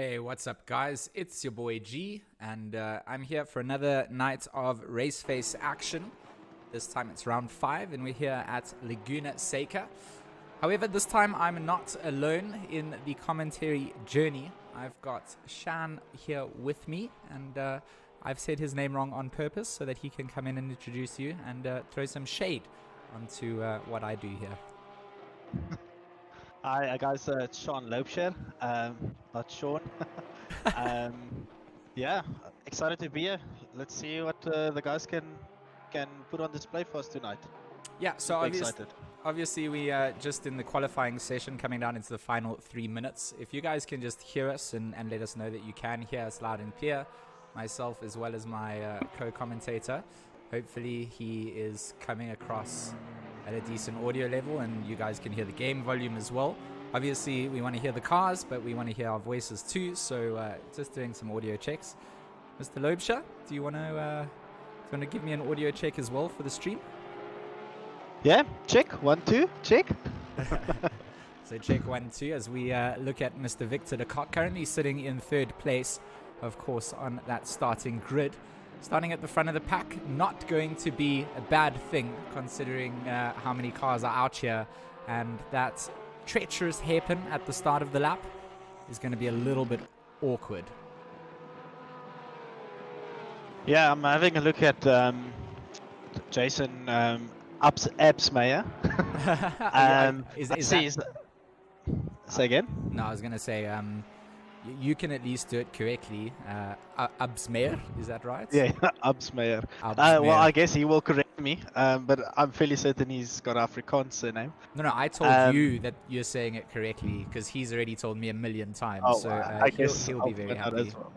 Hey, what's up, guys? It's your boy G, and I'm here for another night of RaceFace action. This time it's round 5, and we're here at Laguna, Seca. However, this time I'm not alone in the commentary journey. I've got Shan here with me, and I've said his name wrong on purpose so that he can come in and introduce you and throw some shade onto what I do here. Hi guys, it's Sean Loebscher, not Sean. Yeah, excited to be here. Let's see what the guys can put on display for us tonight. Yeah, so obviously we are just in the qualifying session coming down into the final 3 minutes. If you guys can just hear us and let us know that you can hear us loud and clear, myself as well as my co-commentator, hopefully he is coming across at a decent audio level and you guys can hear the game volume as well. Obviously we want to hear the cars, but we want to hear our voices too, so just doing some audio checks. Mr. Loebscher, do you want to give me an audio check as well for the stream? Yeah, check 1 2 check. So check 1 2 as we look at Mr. Victor de Kock, currently sitting in 3rd place, of course, on that starting grid. Starting at the front of the pack, not going to be a bad thing considering how many cars are out here, and that treacherous hairpin at the start of the lap is going to be a little bit awkward. Yeah, I'm having a look at Jason Absmeyer. Say again? No, I was going to say you can at least do it correctly. Absmeyer, is that right? Yeah, Absmeyer. Well, I guess he will correct me, but I'm fairly certain he's got Afrikaans surname. No, I told you that you're saying it correctly because he's already told me 1,000,000 times. Oh, so I guess he'll be very happy. as well.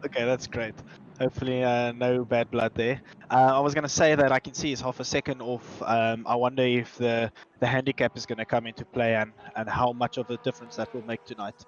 Okay, that's great. Hopefully no bad blood there. I was going to say that I can see he's half a second off. I wonder if the handicap is going to come into play and how much of a difference that will make tonight.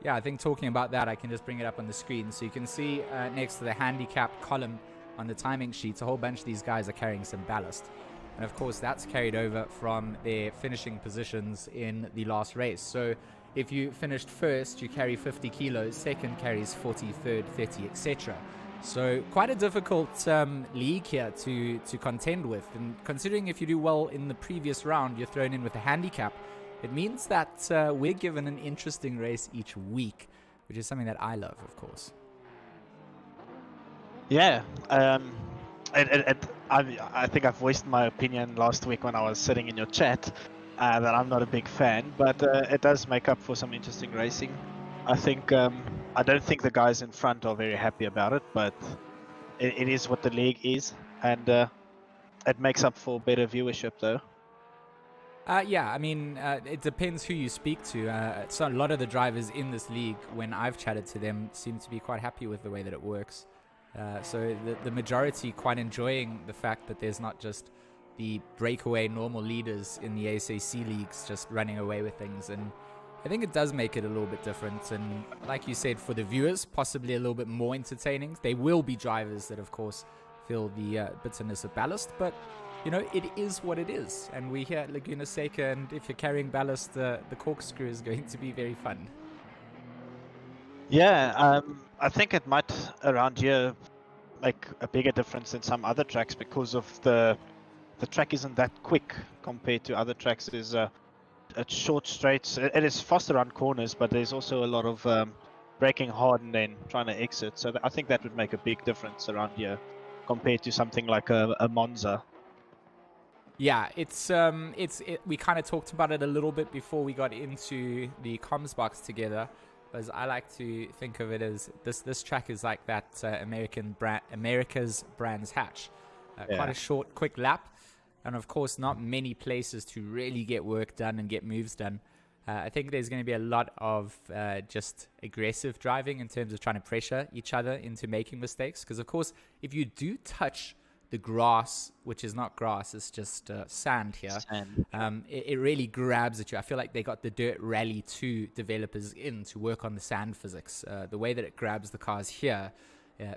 Yeah, I think talking about that, I can just bring it up on the screen. So you can see next to the handicap column on the timing sheets, a whole bunch of these guys are carrying some ballast. And of course, that's carried over from their finishing positions in the last race. So if you finished first, you carry 50 kilos, second carries 40, third 30, etc. So quite a difficult league here to contend with. And considering if you do well in the previous round, you're thrown in with a handicap, it means that we're given an interesting race each week, which is something that I love, of course. Yeah, I think I voiced my opinion last week when I was sitting in your chat that I'm not a big fan, but it does make up for some interesting racing. I think I don't think the guys in front are very happy about it, but it is what the league is, and it makes up for better viewership though. Yeah, I mean, it depends who you speak to. So a lot of the drivers in this league, when I've chatted to them, seem to be quite happy with the way that it works. So the majority quite enjoying the fact that there's not just the breakaway normal leaders in the ACC leagues just running away with things. And I think it does make it a little bit different. And like you said, for the viewers, possibly a little bit more entertaining. There will be drivers that, of course, feel the bitterness of ballast, but you know, it is what it is. And we're here at Laguna Seca, and if you're carrying ballast, the corkscrew is going to be very fun. Yeah, I think it might around here make a bigger difference than some other tracks because of the track isn't that quick compared to other tracks. There's it's short straights. It is fast around corners, but there's also a lot of braking hard and then trying to exit. So I think that would make a big difference around here compared to something like a Monza. Yeah, we kind of talked about it a little bit before we got into the comms box together, as I like to think of it as this track is like that America's Brands Hatch. Quite a short, quick lap, and of course not many places to really get work done and get moves done. I think there's going to be a lot of just aggressive driving in terms of trying to pressure each other into making mistakes, because of course if you do touch the grass, which is not grass, it's just sand here. It really grabs at you. I feel like they got the Dirt Rally 2 developers in to work on the sand physics. The way that it grabs the cars here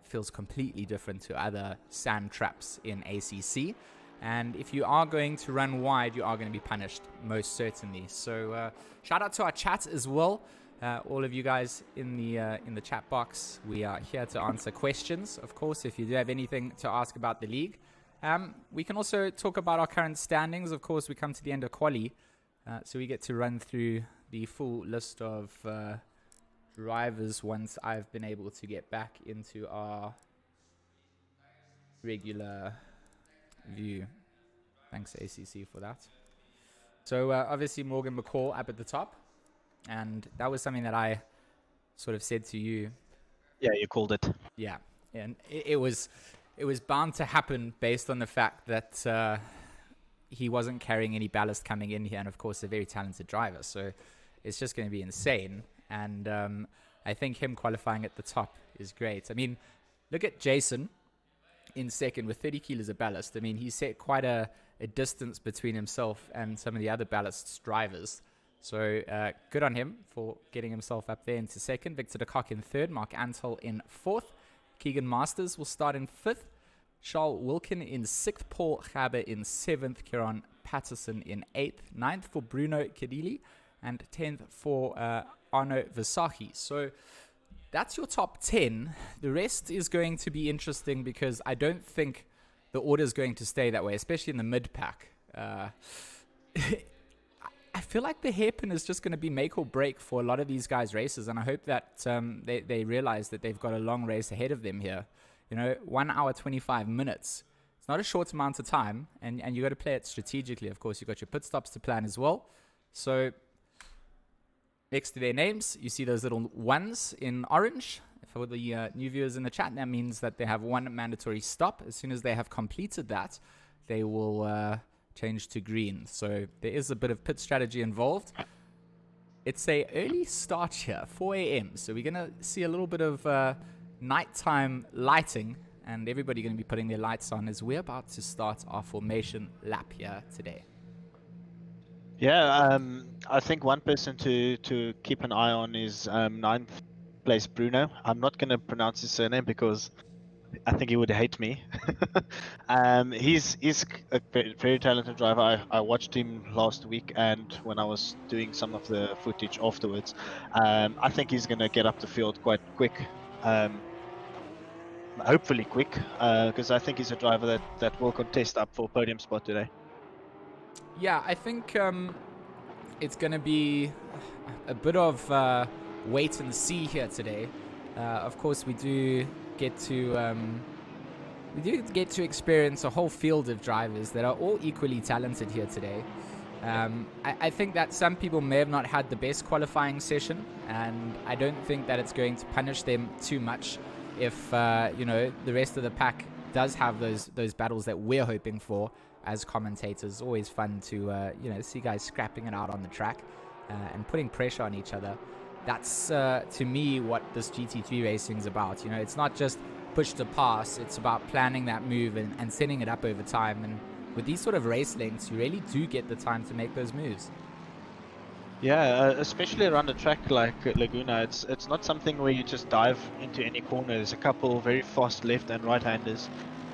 feels completely different to other sand traps in ACC. And if you are going to run wide, you are going to be punished, most certainly. So shout out to our chat as well. all of you guys in the chat box. We are here to answer questions, of course, if you do have anything to ask about the league. We can also talk about our current standings. Of course, we come to the end of quali, so we get to run through the full list of drivers once I've been able to get back into our regular view. Thanks ACC for that. So obviously Morgan Mccall up at the top, and that was something that I sort of said to you. Yeah, you called it. Yeah, and it was bound to happen based on the fact that he wasn't carrying any ballast coming in here, and of course a very talented driver, so it's just going to be insane. And I think him qualifying at the top is great. I mean, look at Jason in second with 30 kilos of ballast. I mean, he set quite a distance between himself and some of the other ballast drivers. So good on him for getting himself up there into second. Victor de Kock in third. Mark Antel in fourth. Keegan Masters will start in fifth. Charles Wilkin in sixth. Paul Gaber in seventh. Kieran Patterson in eighth. Ninth for Bruno Kadili. And 10th for Arno Visahi. So that's your top 10. The rest is going to be interesting because I don't think the order is going to stay that way, especially in the mid-pack. I feel like the hairpin is just going to be make or break for a lot of these guys' races, and I hope that they realize that they've got a long race ahead of them here. 1 hour, 25 minutes. It's not a short amount of time, and you got to play it strategically. Of course, you've got your pit stops to plan as well. So next to their names, you see those little ones in orange. For the new viewers in the chat, that means that they have one mandatory stop. As soon as they have completed that, they will change to green. So there is a bit of pit strategy involved. It's a early start here, 4 a.m. So we're going to see a little bit of nighttime lighting, and everybody going to be putting their lights on as we're about to start our formation lap here today. Yeah, I think one person to keep an eye on is ninth place Bruno. I'm not going to pronounce his surname because I think he would hate me. He's a very talented driver. I watched him last week, and when I was doing some of the footage afterwards, I think he's going to get up the field quite quick. Hopefully quick, because I think he's a driver that will contest up for podium spot today. Yeah, I think it's going to be a bit of wait and see here today. Of course, we do get to experience a whole field of drivers that are all equally talented here today. I think that some people may have not had the best qualifying session, and I don't think that it's going to punish them too much if the rest of the pack does have those battles that we're hoping for as commentators. Always fun to see guys scrapping it out on the track and putting pressure on each other. That's to me what this GT3 racing is about. It's not just push to pass, it's about planning that move and setting it up over time. And with these sort of race lengths, you really do get the time to make those moves. Yeah, especially around a track like Laguna, it's not something where you just dive into any corner. There's a couple very fast left and right-handers.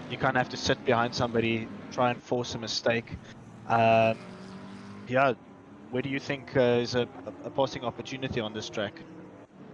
You kind of have to sit behind somebody, try and force a mistake. Yeah, where do you think is a passing opportunity on this track?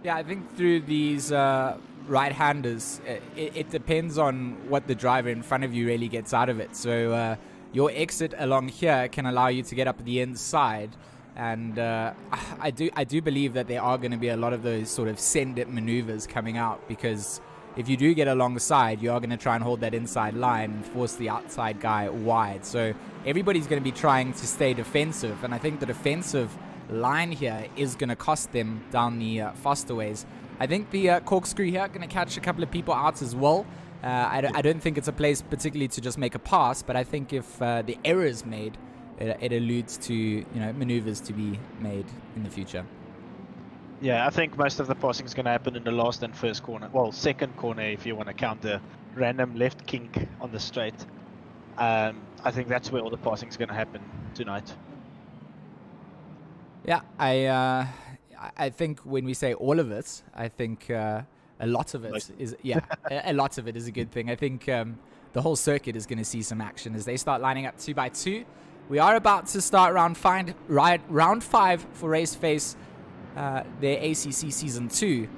Yeah, I think through these right-handers, it depends on what the driver in front of you really gets out of it. So your exit along here can allow you to get up the inside. And I do believe that there are going to be a lot of those sort of send-it maneuvers coming out, because if you do get alongside, you are going to try and hold that inside line and force the outside guy wide. So everybody's going to be trying to stay defensive, and I think the defensive line here is going to cost them down the fasterways. I think the corkscrew here going to catch a couple of people out as well. I don't think it's a place particularly to just make a pass, but I think if the error is made, it alludes to maneuvers to be made in the future. Yeah, I think most of the passing is going to happen in the last and first corner. Well, second corner if you want to count the random left kink on the straight. I think that's where all the passing is going to happen tonight. Yeah, I think when we say all of it, I think a lot of it is a lot of it is a good thing. I think the whole circuit is going to see some action as they start lining up 2 by 2. We are about to start round 5 for RaceFace. their ACC Season 2.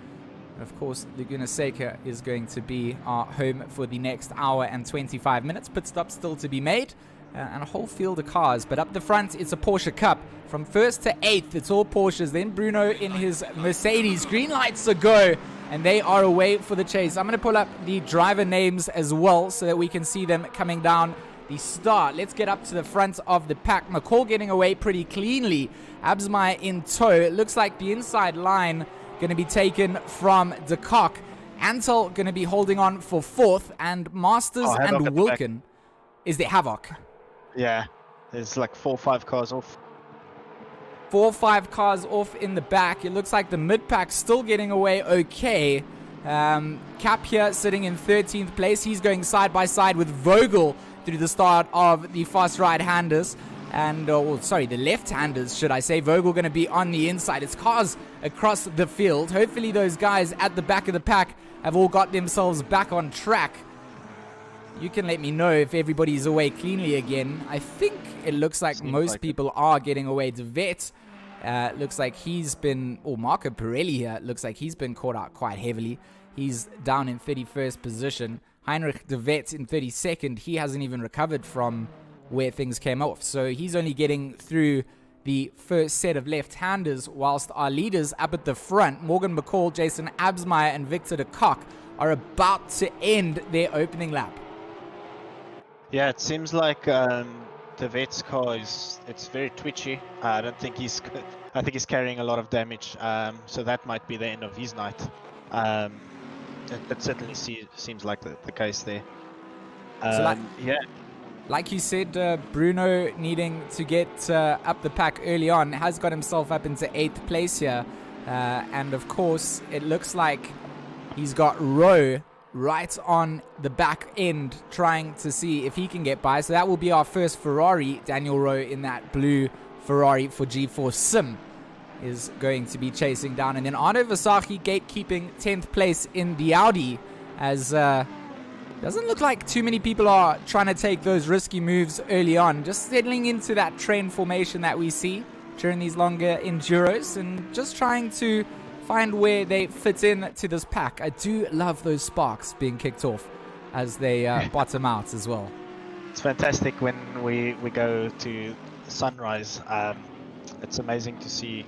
Of course, Laguna Seca is going to be our home for the next hour and 25 minutes. Pit stop still to be made, and a whole field of cars. But up the front, it's a Porsche Cup. From 1st to 8th, it's all Porsches. Then Bruno in his Mercedes. Green lights a go, and they are away for the chase. I'm going to pull up the driver names as well so that we can see them coming down the start. Let's get up to the front of the pack. Mccall getting away pretty cleanly. Absmeyer in tow. It looks like the inside line going to be taken from De Kock. Antel going to be holding on for 4th, and Masters and Wilkin. Is there Havoc? Yeah, there's like 4 or 5 cars off. 4 or 5 cars off in the back. It looks like the mid-pack still getting away okay. Cap here sitting in 13th place. He's going side by side with Vogel through the start of the fast right-handers. And, the left-handers, should I say. Vogel going to be on the inside. It's cars across the field. Hopefully those guys at the back of the pack have all got themselves back on track. You can let me know if everybody's away cleanly again. I think it looks like most people are getting away. De Vet looks like he's been, or Marco Pirelli here, looks like he's been caught out quite heavily. He's down in 31st position. Heinrich De Vet in 32nd. He hasn't even recovered from where things came off. So he's only getting through the first set of left-handers, whilst our leaders up at the front, Morgan Mccall, Jason Absmeyer, and Victor De Kock, are about to end their opening lap. Yeah, it seems like De Vet's car it's very twitchy. I think he's carrying a lot of damage. So that might be the end of his night. It certainly seems like the case there. Like you said, Bruno needing to get up the pack early on has got himself up into 8th place here. And of course, it looks like he's got Rowe right on the back end trying to see if he can get by. So that will be our first Ferrari. Daniel Rowe in that blue Ferrari for G4 Sim is going to be chasing down. And then Arno Versace gatekeeping 10th place in the Audi, as doesn't look like too many people are trying to take those risky moves early on. Just settling into that train formation that we see during these longer enduros and just trying to find where they fit in to this pack. I do love those sparks being kicked off as they bottom out as well. It's fantastic when we go to sunrise. It's amazing to see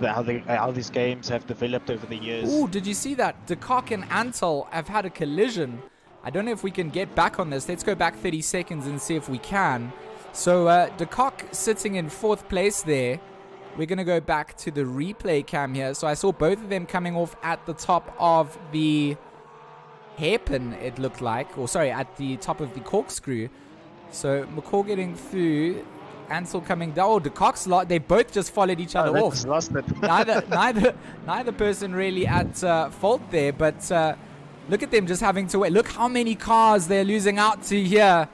how these games have developed over the years. Ooh, did you see that? De Kock and Antel have had a collision. I don't know if we can get back on this. Let's go back 30 seconds and see if we can. So De Kock sitting in 4th place there. We're going to go back to the replay cam here. So I saw both of them coming off at the top of the hairpin, it looked like. Or sorry, at the top of the corkscrew. So Mccall getting through. Ansel coming down. Oh, De Kock's lot. They both just followed each other off. Lost it. neither person really at fault there. But look at them just having to wait. Look how many cars they're losing out to here.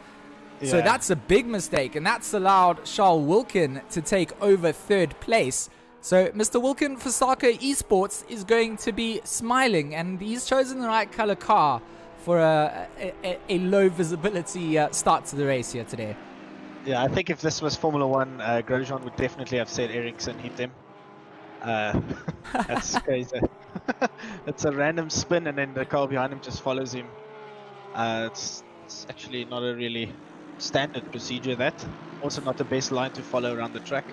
Yeah. So that's a big mistake, and that's allowed Charles Wilkin to take over 3rd place. So Mr. Wilkin for Seca Esports is going to be smiling, and he's chosen the right color car for a low visibility start to the race here today. Yeah, I think if this was Formula 1, Grosjean would definitely have said Ericsson hit him. That's crazy. It's a random spin, and then the car behind him just follows him. It's actually not a really standard procedure. That also not the best line to follow around the track.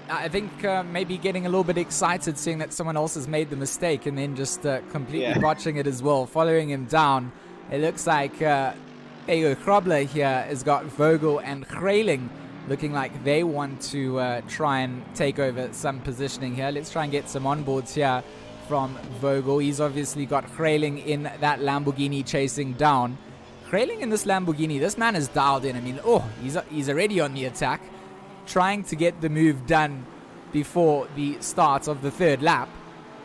I think maybe getting a little bit excited seeing that someone else has made the mistake and then just completely botching it as well, following him down. It looks like Krobler here has got Vogel and Grayling looking like they want to try and take over some positioning here. Let's try and get some onboards here from Vogel. He's obviously got Grayling in that Lamborghini chasing down. Grayling in this Lamborghini, this man is dialed in. I mean, he's already on the attack, trying to get the move done before the start of the 3rd lap.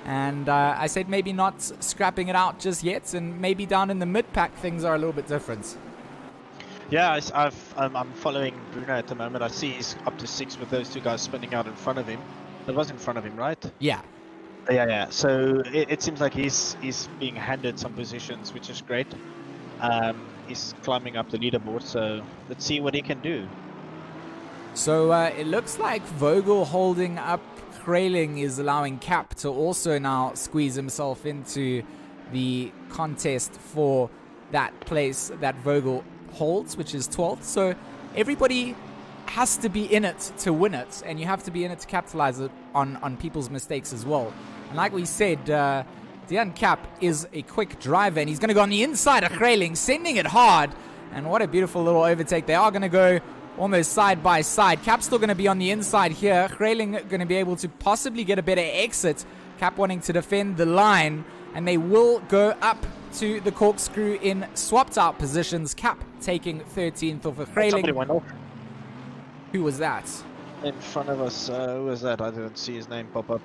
And I said maybe not scrapping it out just yet, and maybe down in the mid-pack things are a little bit different. Yeah, I'm following Bruno at the moment. I see he's up to 6 with those 2 guys spinning out in front of him. That was in front of him, right? Yeah. Yeah. So it seems like he's being handed some positions, which is great. He's climbing up the leaderboard, so let's see what he can do. So it looks like Vogel holding up Grayling is allowing Cap to also now squeeze himself into the contest for that place that Vogel holds, which is 12th. So everybody has to be in it to win it, and you have to be in it to capitalize it on people's mistakes as well. And like we said, Dejan Cap is a quick driver, and he's going to go on the inside of Grayling, sending it hard. And what a beautiful little overtake. They are going to go almost side by side. Cap's still going to be on the inside here. Grayling going to be able to possibly get a better exit. Cap wanting to defend the line, and they will go up to the corkscrew in swapped out positions. Cap taking 13th over Grayling. Somebody went off Who was that? in front of us. Who was that? I didn't see his name pop up.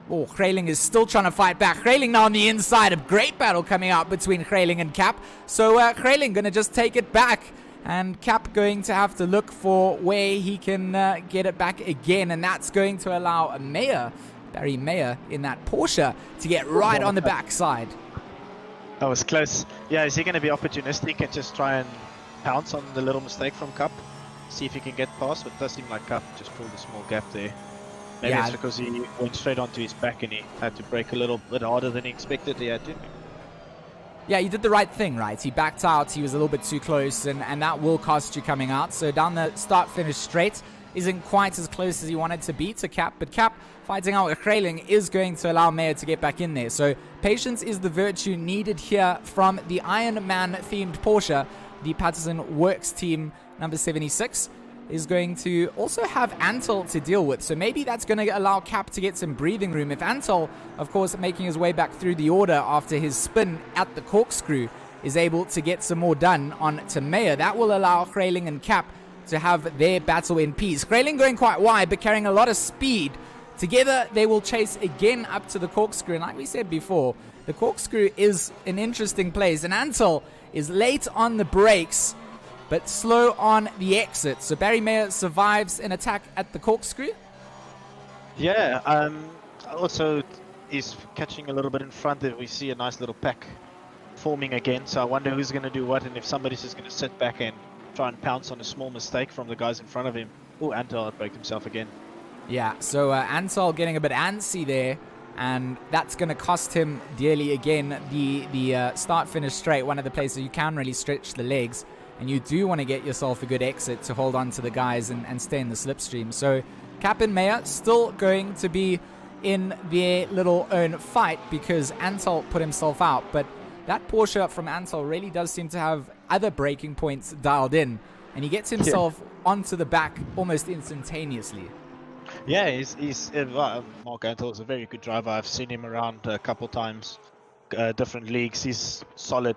Oh, Grayling is still trying to fight back. Grayling now on the inside. A great battle coming out between Grayling and Cap. So Grayling going to just take it back. And Cap going to have to look for where he can get it back again. And that's going to allow Barry Mayer in that Porsche to get right on the backside. That was close. Yeah, is he going to be opportunistic and just try and pounce on the little mistake from Cup? See if he can get past, but it does seem like Cup just pulled a small gap there. Maybe it's because he went straight onto his back and he had to brake a little bit harder than he expected he had to. Yeah, he did the right thing, right? He backed out, he was a little bit too close, and that will cost you coming out. So down the start-finish straight isn't quite as close as he wanted to be to Cap, but Cap fighting out with Grayling is going to allow Mayer to get back in there. So patience is the virtue needed here from the Iron Man-themed Porsche. The Patterson Works team, number 76, is going to also have Antle to deal with. So maybe that's going to allow Cap to get some breathing room. If Antle, of course, making his way back through the order after his spin at the corkscrew, is able to get some more done on to Mayer, that will allow Grayling and Cap to have their battle in peace. Grayling going quite wide, but carrying a lot of speed. Together, they will chase again up to the corkscrew. And like we said before, the corkscrew is an interesting place. And Antle is late on the brakes, but slow on the exit. So Barry Mayer survives an attack at the corkscrew. Yeah, also he's catching a little bit in front there. We see a nice little pack forming again. So I wonder who's going to do what, and if somebody's just going to sit back and try and pounce on a small mistake from the guys in front of him. Oh, Antal outbraked himself again. Yeah, so Antal getting a bit antsy there, and that's going to cost him dearly again. The start-finish straight, one of the places you can really stretch the legs, and you do want to get yourself a good exit to hold on to the guys and stay in the slipstream. So Cap and Mayer still going to be in their little own fight because Antal put himself out, but that Porsche from Antal really does seem to have other braking points dialed in, and he gets himself onto the back almost instantaneously. Yeah, he's Mark Antal is a very good driver. I've seen him around a couple times, different leagues. He's solid.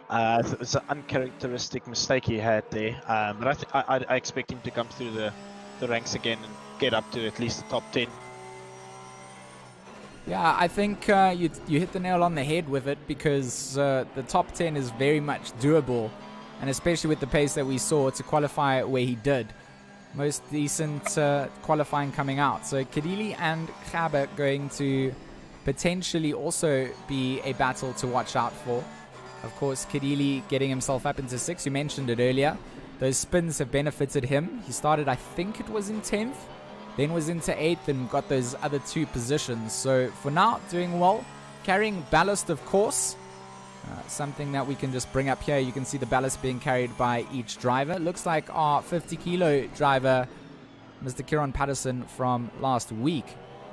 It's an uncharacteristic mistake he had there, but I expect him to come through the ranks again and get up to at least the top 10. Yeah, I think you hit the nail on the head with it because the top 10 is very much doable, and especially with the pace that we saw to qualify where he did. Most decent qualifying coming out. So Kadili and Khaber going to potentially also be a battle to watch out for. Of course, Kadili getting himself up into 6th. You mentioned it earlier. Those spins have benefited him. He started, I think it was in 10th, then was into 8th and got those other 2 positions. So for now, doing well. Carrying ballast, of course. Something that we can just bring up here. You can see the ballast being carried by each driver. Looks like our 50-kilo driver, Mr. Kieran Patterson from last week,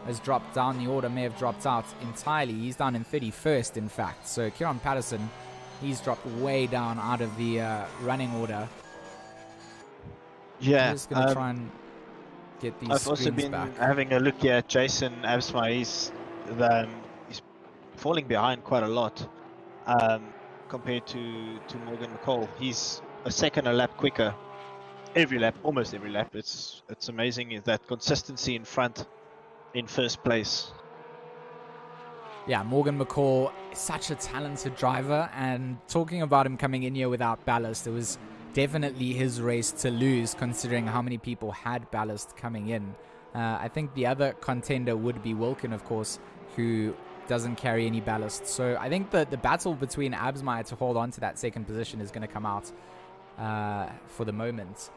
has dropped down the order, may have dropped out entirely. He's down in 31st, in fact. So Kieran Patterson, he's dropped way down out of the running order. Yeah. I'm just going to try and get these I've also been having a look here at Jason Absma. He's falling behind quite a lot. Compared to Morgan Mccall. He's a second a lap quicker every lap, almost every lap. It's amazing is that consistency in front in first place. Yeah, Morgan Mccall is such a talented driver, and talking about him coming in here without ballast, it was definitely his race to lose considering how many people had ballast coming in. I think the other contender would be Wilkin, of course, who doesn't carry any ballast. So I think the battle between Absmeyer to hold on to that second position is going to come out for the moment.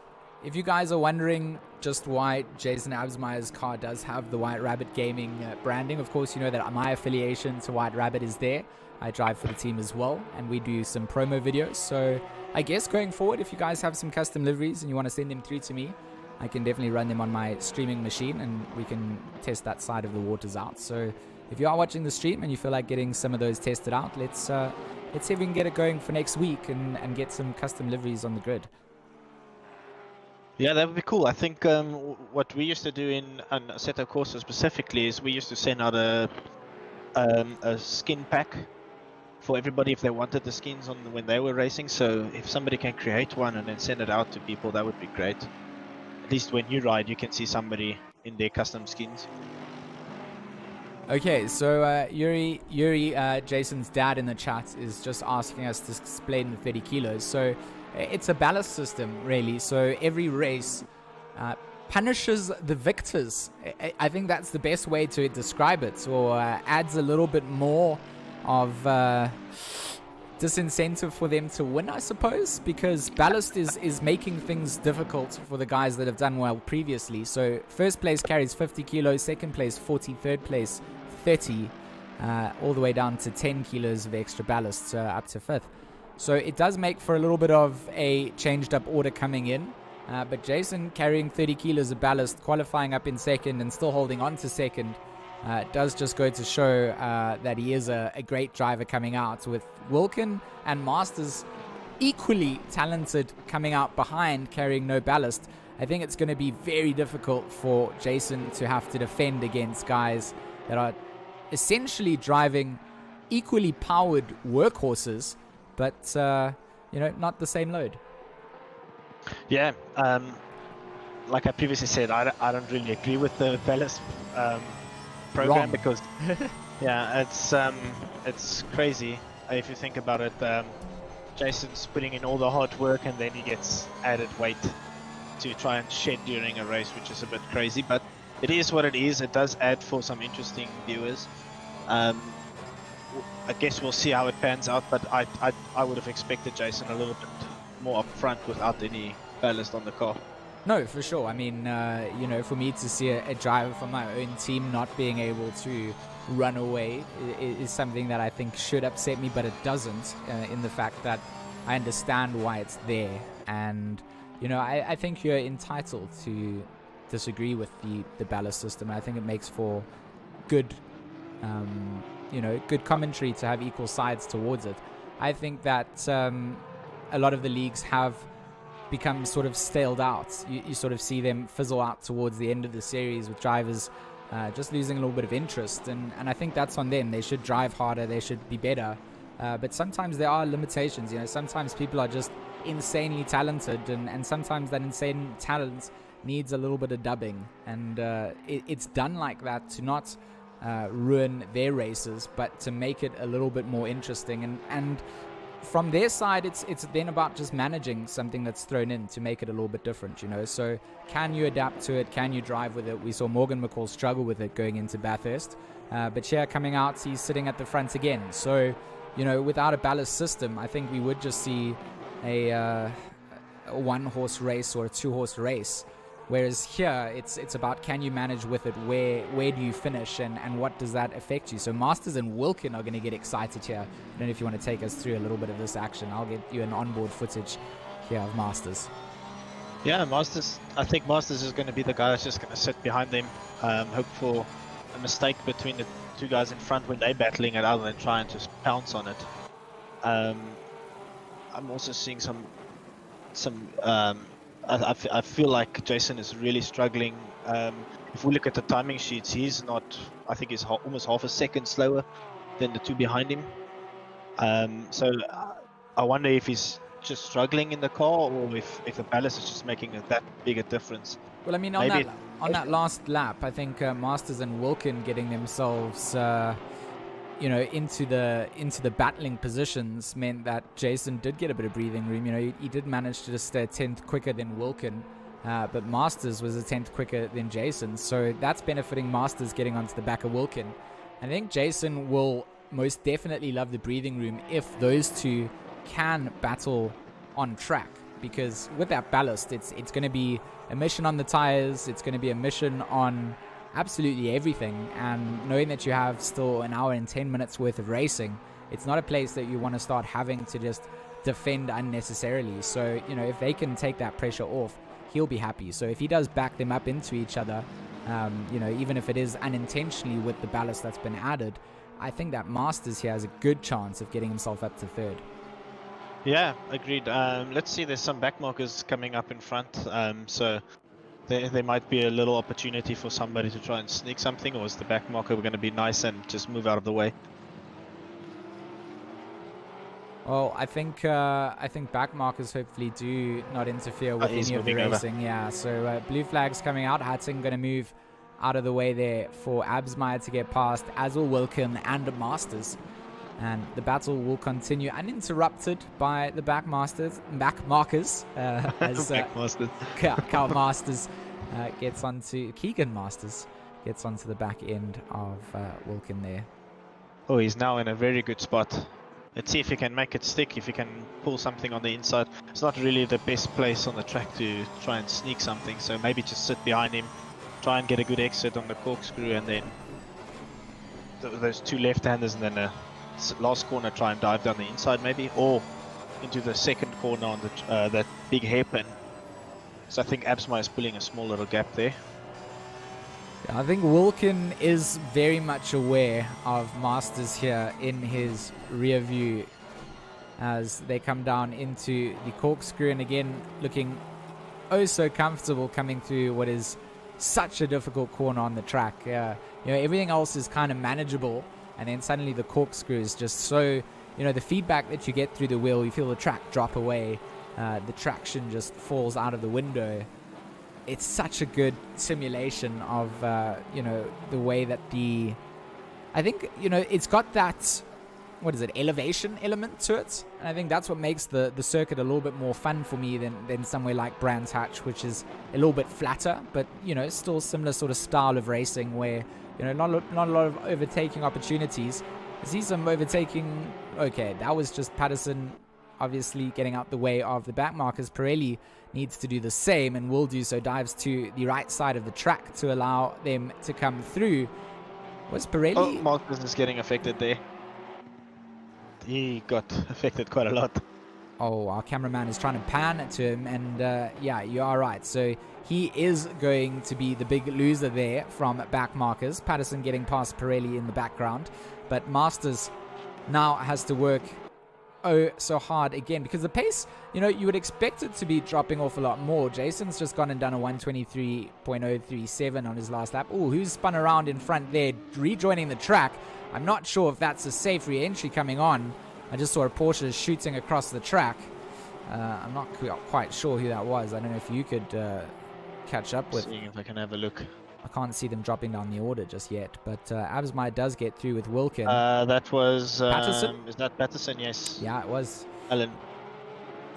If you guys are wondering just why Jason Absmeyer's car does have the White Rabbit Gaming branding, of course, you know that my affiliation to White Rabbit is there. I drive for the team as well, and we do some promo videos. So I guess going forward, if you guys have some custom liveries and you want to send them through to me, I can definitely run them on my streaming machine, and we can test that side of the waters out. So if you are watching the stream and you feel like getting some of those tested out, let's see if we can get it going for next week and get some custom liveries on the grid. Yeah, that would be cool. I think what we used to do in Assetto Corsa specifically is we used to send out a skin pack for everybody if they wanted the skins on when they were racing. So if somebody can create one and then send it out to people, that would be great. At least when you ride, you can see somebody in their custom skins. Okay, so Yuri, Jason's dad in the chat is just asking us to explain the 30 kilos. So it's a ballast system, really. So every race punishes the victors. I think that's the best way to describe it, or adds a little bit more of disincentive for them to win, I suppose, because ballast is making things difficult for the guys that have done well previously. So first place carries 50 kilos, second place 40, third place 30, all the way down to 10 kilos of extra ballast, up to fifth. So it does make for a little bit of a changed up order coming in. But Jason carrying 30 kilos of ballast, qualifying up in second and still holding on to second, does just go to show that he is a great driver coming out, with Wilkin and Masters equally talented coming out behind, carrying no ballast. I think it's going to be very difficult for Jason to have to defend against guys that are essentially driving equally powered workhorses, but not the same load. Yeah, like I previously said, I don't really agree with the ballast program. Wrong. Because yeah, it's crazy if you think about it. Jason's putting in all the hard work and then he gets added weight to try and shed during a race, which is a bit crazy, but it is what it is. It does add for some interesting viewers. I guess we'll see how it pans out, but I would have expected Jason a little bit more up front without any ballast on the car. No, for sure. I mean, for me to see a driver from my own team not being able to run away is something that I think should upset me, but it doesn't, in the fact that I understand why it's there. And, I think you're entitled to disagree with the ballast system. I think it makes for good, good commentary to have equal sides towards it. I think that a lot of the leagues have become sort of staled out. You sort of see them fizzle out towards the end of the series with drivers just losing a little bit of interest, and I think that's on them. They should drive harder, they should be better, but sometimes there are limitations. Sometimes people are just insanely talented, and sometimes that insane talent needs a little bit of dubbing, and it's done like that to not ruin their races, but to make it a little bit more interesting. And from their side, it's then about just managing something that's thrown in to make it a little bit different, So can you adapt to it? Can you drive with it? We saw Morgan Mccall struggle with it going into Bathurst, but here coming out, he's sitting at the front again. So, without a ballast system, I think we would just see a one-horse race or a two-horse race. Whereas here, it's about, can you manage with it? Where do you finish, and what does that affect you? So Masters and Wilkin are going to get excited here. I don't know if you want to take us through a little bit of this action. I'll get you an onboard footage here of Masters. Yeah, Masters. I think Masters is going to be the guy that's just going to sit behind them, hope for a mistake between the two guys in front when they're battling it, other than trying to pounce on it. I'm also seeing some. I feel like Jason is really struggling. If we look at the timing sheets, he's not. I think he's almost half a second slower than the two behind him. So I wonder if he's just struggling in the car, or if the ballast is just making that big a difference. Well, I mean, on that last lap, I think Masters and Wilkin getting themselves into the battling positions meant that Jason did get a bit of breathing room. He did manage to just stay a 10th quicker than Wilkin, but Masters was a 10th quicker than Jason, so that's benefiting Masters getting onto the back of Wilkin. I think Jason will most definitely love the breathing room if those two can battle on track. because with that ballast, it's going to be a mission on the tires. It's going to be a mission on absolutely everything. And knowing that you have still an hour and 10 minutes worth of racing, it's not a place that you want to start having to just defend unnecessarily. So, you know, if they can take that pressure off, he'll be happy. So if he does back them up into each other, you know, even if it is unintentionally with the ballast that's been added, I think that Masters here has a good chance of getting himself up to third. Yeah, agreed. Let's see, there's some back markers coming up in front, so there might be a little opportunity for somebody to try and sneak something, or is the back marker going to be nice and just move out of the way? Well, I think back markers hopefully do not interfere with any of the racing. Over. Yeah, so blue flags coming out. Hudson going to move out of the way there for Absmeyer to get past, as will Wilkin and Masters. And the battle will continue uninterrupted by the back markers as Carl Masters gets onto Keegan Masters gets onto the back end of Wilkin there. Oh, he's now in a very good spot. Let's see if he can make it stick, if he can pull something on the inside. It's not really the best place on the track to try and sneak something, so maybe just sit behind him, try and get a good exit on the corkscrew, and then those two left-handers, and then a last corner try and dive down the inside maybe, or into the second corner on the that big hairpin. So I think Absmeyer is pulling a small little gap there. Yeah, I think Wilkin is very much aware of Masters here in his rear view as they come down into the corkscrew, and again looking oh so comfortable coming through what is such a difficult corner on the track. You know, everything else is kind of manageable, and then suddenly the corkscrew is just so, you know, the feedback that you get through the wheel, you feel the track drop away, the traction just falls out of the window. It's such a good simulation of, you know, the way that I think, you know, it's got that, what is it, elevation element to it. And I think that's what makes the circuit a little bit more fun for me than somewhere like Brands Hatch, which is a little bit flatter, but, you know, still similar sort of style of racing where, you know, not a lot of overtaking opportunities. I see some overtaking. Okay, that was just Patterson obviously getting out the way of the back markers. Pirelli needs to do the same and will do so. Dives to the right side of the track to allow them to come through. Was Pirelli? Oh, Marcus is getting affected there. He got affected quite a lot. Oh, our cameraman is trying to pan to him, and yeah, you are right. So he is going to be the big loser there from back markers. Patterson getting past Pirelli in the background, but Masters now has to work oh so hard again, because the pace, you know, you would expect it to be dropping off a lot more. Jason's just gone and done a 1:23.037 on his last lap. Oh, who's spun around in front there, rejoining the track? I'm not sure if that's a safe re-entry coming on. I just saw a Porsche shooting across the track. I'm not quite sure who that was. I don't know if you could catch up with. Seeing if I can have a look. I can't see them dropping down the order just yet, but Absmeyer does get through with Wilkin. That was Patterson? Is that Patterson? Yes. Yeah, it was Alan.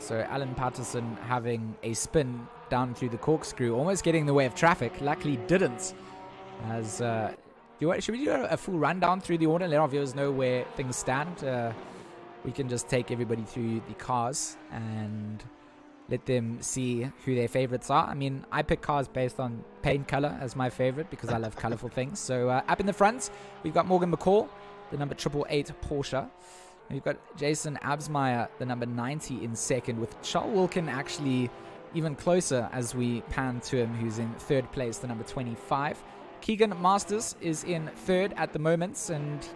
So Alan Patterson having a spin down through the corkscrew, almost getting in the way of traffic. Luckily didn't. As should we do a full rundown through the order and let our viewers know where things stand? We can just take everybody through the cars and let them see who their favorites are. I mean, I pick cars based on paint color as my favorite because I love colorful things. So up in the front, we've got Morgan Mccall, the number 888 Porsche. And we've got Jason Absmeyer, the number 90 in second, with Charles Wilkin actually even closer as we pan to him, who's in third place, the number 25. Keegan Masters is in third at the moment, and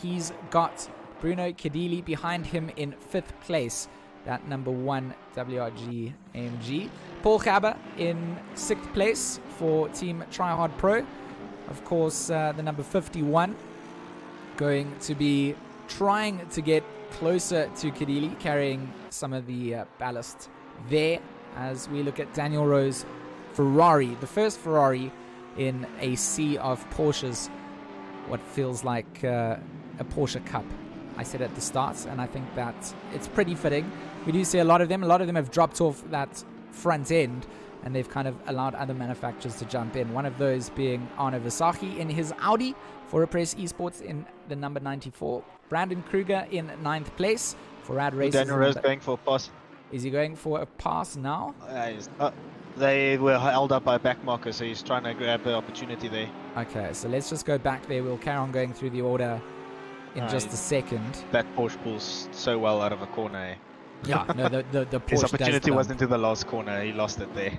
he's got Bruno Cadili behind him in fifth place, that number 1 WRG AMG. Paul Gaber in sixth place for Team Tryhard Pro. Of course, the number 51 going to be trying to get closer to Cadili, carrying some of the ballast there, as we look at Daniel Rowe's Ferrari, the first Ferrari in a sea of Porsches, what feels like a Porsche Cup. I said at the start, and I think that it's pretty fitting. We do see a lot of them. A lot of them have dropped off that front end, and they've kind of allowed other manufacturers to jump in. One of those being Arno Versace in his Audi for Press Esports in the number 94. Brandon Kruger in ninth place for Rad Races. Daniel Rose going for a pass. Is he going for a pass now? They were held up by back marker, so he's trying to grab the opportunity there. Okay, so let's just go back there. We'll carry on going through the order in just a second. That Porsche pulls so well out of a corner. Eh? Yeah, no, the Porsche His opportunity does wasn't into the last corner. He lost it there.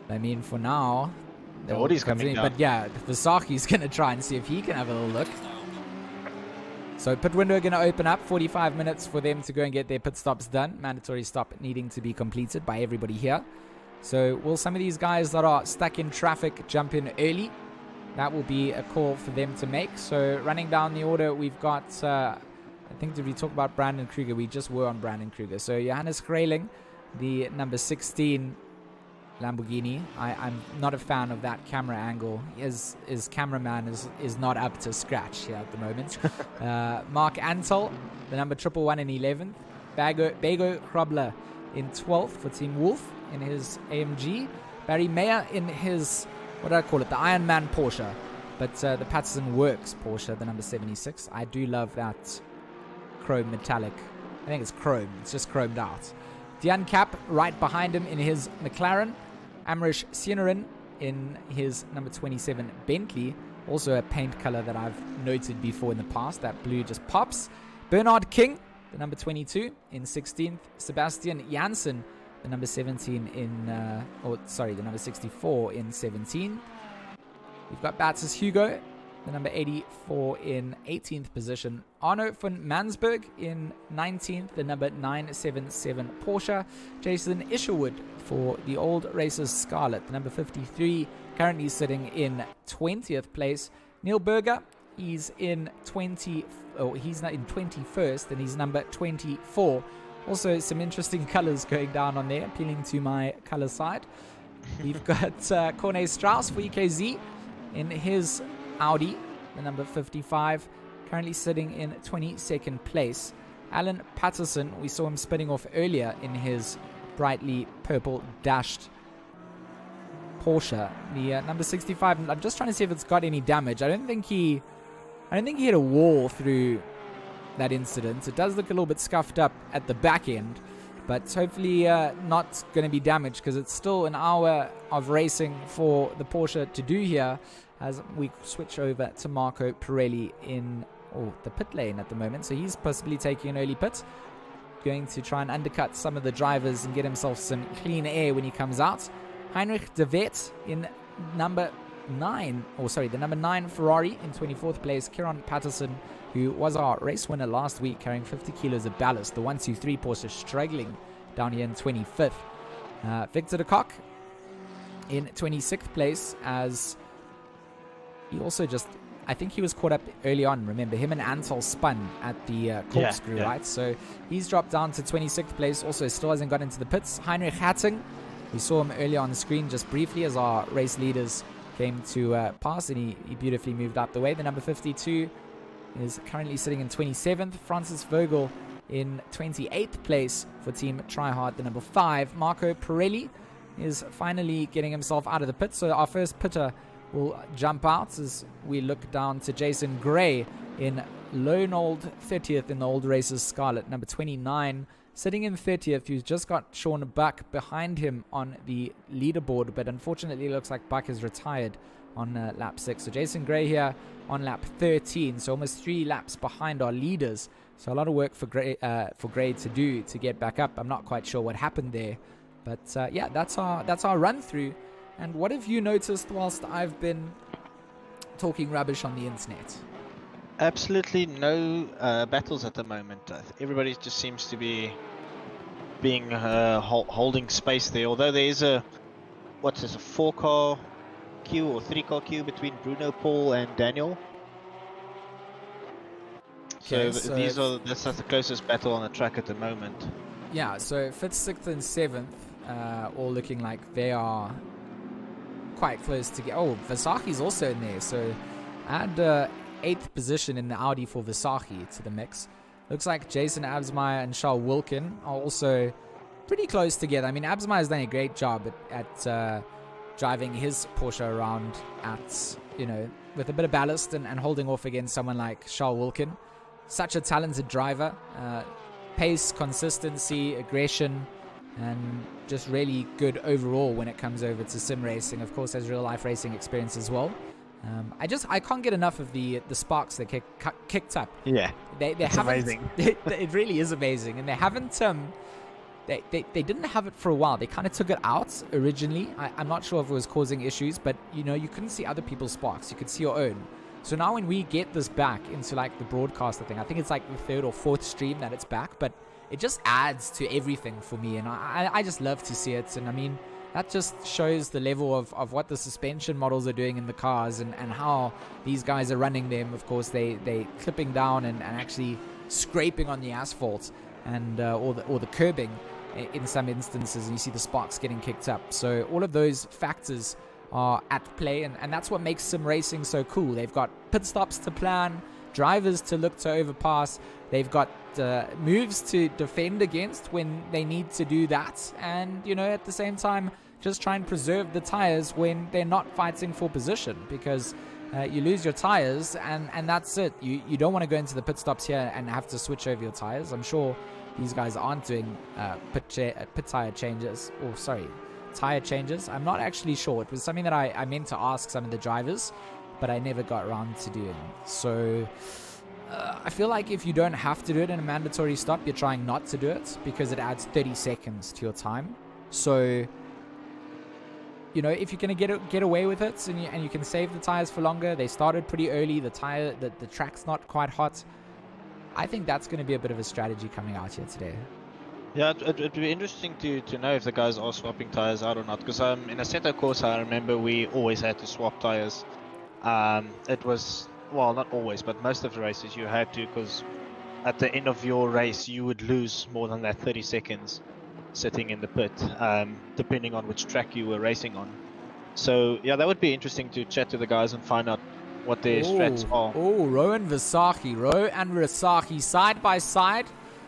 I mean, for now, The Audi's coming down. But yeah, Versace's going to try and see if he can have a little look. So pit window going to open up. 45 minutes for them to go and get their pit stops done. Mandatory stop needing to be completed by everybody here. So will some of these guys that are stuck in traffic jump in early? That will be a call for them to make. So running down the order, we've got, I think, did we talk about Brandon Kruger? We just were on Brandon Kruger. So Johannes Grayling, the number 16 Lamborghini. I'm not a fan of that camera angle. His cameraman is not up to scratch here at the moment. Mark Antal, the number 111 in 11th. Bego Krobler in 12th for Team Wolf in his AMG. Barry Mayer in his, what do I call it, the Iron Man Porsche. But the Patterson Works Porsche, the number 76. I do love that chrome metallic. I think it's chrome. It's just chromed out. Dian Cap right behind him in his McLaren. Amrish Sienerin in his number 27 Bentley. Also a paint color that I've noted before in the past. That blue just pops. Bernard King, the number 22 in 16th. Sebastian Janssen, the number 17 in, the number 64 in 17. We've got Batis Hugo, the number 84 in 18th position. Arno van Mansberg in 19th, the number 977 Porsche. Jason Isherwood for the Old Racers Scarlet, the number 53, currently sitting in 20th place. Neil Berger, he's in 21st, and he's number 24. Also, some interesting colors going down on there, appealing to my color side. We've got Corne Strauss for EKZ in his Audi, the number 55, currently sitting in 22nd place. Alan Patterson, we saw him spinning off earlier in his brightly purple dashed Porsche, the number 65. I'm just trying to see if it's got any damage. I don't think he hit a wall through that incident. It does look a little bit scuffed up at the back end, but hopefully not going to be damaged, because it's still an hour of racing for the Porsche to do here, as we switch over to Marco Pirelli in the pit lane at the moment. So he's possibly taking an early pit, going to try and undercut some of the drivers and get himself some clean air when he comes out. Heinrich de Wet in number 9, the number 9 Ferrari in 24th place. Kieran Patterson, who was our race winner last week, carrying 50 kilos of ballast. The 123 Porsche struggling down here in 25th. Victor de Kock in 26th place, as he also I think he was caught up early on. Remember, him and Antal spun at the corkscrew, right? So he's dropped down to 26th place. Also, still hasn't got into the pits. Heinrich Hatting, we saw him earlier on the screen just briefly as our race leaders came to pass, and he beautifully moved up the way. The number 52 is currently sitting in 27th. Francis Vogel in 28th place for Team Tryhard, the number 5. Marco Pirelli is finally getting himself out of the pit. So our first pitter will jump out as we look down to Jason Gray in lone old 30th in the Old Racers Scarlet, number 29, sitting in 30th, who's just got Sean Buck behind him on the leaderboard, but unfortunately it looks like Buck has retired on lap 6. So Jason Gray here on lap 13, so almost 3 laps behind our leaders. So a lot of work for Gray to do to get back up. I'm not quite sure what happened there, but yeah, that's our run through. And what have you noticed whilst I've been talking rubbish on the internet? Absolutely no battles at the moment. Everybody just seems to be being holding space there. Although there is a 4-car queue or 3-car queue between Bruno, Paul, and Daniel. So that's the closest battle on the track at the moment. Yeah. So 5th, 6th, and 7th, all looking like they are quite close to get. Oh, Versace's also in there, so add 8th position in the Audi for Versace to the mix. Looks like Jason Absmeyer and Charles Wilkin are also pretty close together. I mean, Absmeyer's done a great job at driving his Porsche around with a bit of ballast and holding off against someone like Charles Wilkin. Such a talented driver. pace, consistency, aggression, and just really good overall when it comes over to sim racing. Of course, has real life racing experience as well. I can't get enough of the sparks that kicked up. Yeah, it's amazing. It really is amazing, and they haven't. They didn't have it for a while. They kind of took it out originally. I'm not sure if it was causing issues, but you couldn't see other people's sparks. You could see your own. So now when we get this back into like the broadcaster thing, I think it's like the third or fourth stream that it's back, but it just adds to everything for me, and I just love to see it. And I mean, that just shows the level of what the suspension models are doing in the cars, and how these guys are running them. Of course, they clipping down and actually scraping on the asphalt, and or the curbing in some instances, and you see the sparks getting kicked up. So all of those factors are at play, and that's what makes sim racing so cool. They've got pit stops to plan, drivers to look to overpass, they've got moves to defend against when they need to do that, and at the same time just try and preserve the tires when they're not fighting for position, because you lose your tires and that's it. You don't want to go into the pit stops here and have to switch over your tires. I'm sure these guys aren't doing tire changes. I'm not actually sure. It was something that I meant to ask some of the drivers, but I never got around to doing. So I feel like if you don't have to do it in a mandatory stop, you're trying not to do it, because it adds 30 seconds to your time. So if you're going to get away with it, and you can save the tires for longer, they started pretty early, the track's not quite hot, I think that's going to be a bit of a strategy coming out here today. Yeah, it'd be interesting to know if the guys are swapping tires out or not, because in a Seca course I remember we always had to swap tires. It was, well, not always, but most of the races you had to, because at the end of your race you would lose more than that 30 seconds sitting in the pit, depending on which track you were racing on. So yeah, that would be interesting to chat to the guys and find out what their strats are. Oh, Roe and Versace side by side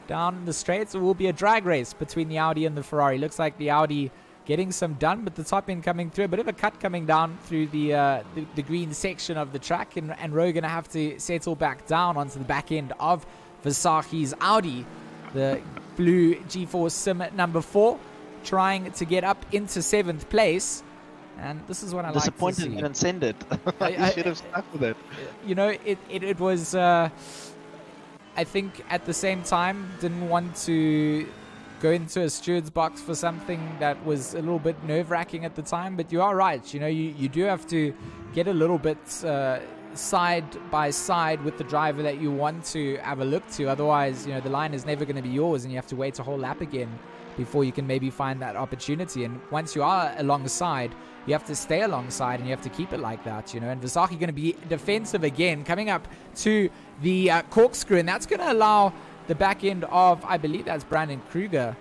down the straights. It will be a drag race between the Audi and the Ferrari. Looks like the Audi getting some done, but the top end coming through. A bit of a cut coming down through the green section of the track, and Roe going to have to settle back down onto the back end of Versace's Audi. The blue G4 Sim number 4 trying to get up into 7th place. And this is what I like to see. Disappointed you didn't send it. You should have stuck with it. It was, I think at the same time, didn't want to go into a steward's box for something that was a little bit nerve-wracking at the time. But you are right. You do have to get a little bit side by side with the driver that you want to have a look to. Otherwise, the line is never going to be yours, and you have to wait a whole lap again before you can maybe find that opportunity. And once you are alongside, you have to stay alongside, and you have to keep it like that, And Versace going to be defensive again, coming up to the corkscrew, and that's going to allow the back end of, I believe that's Brandon Kruger.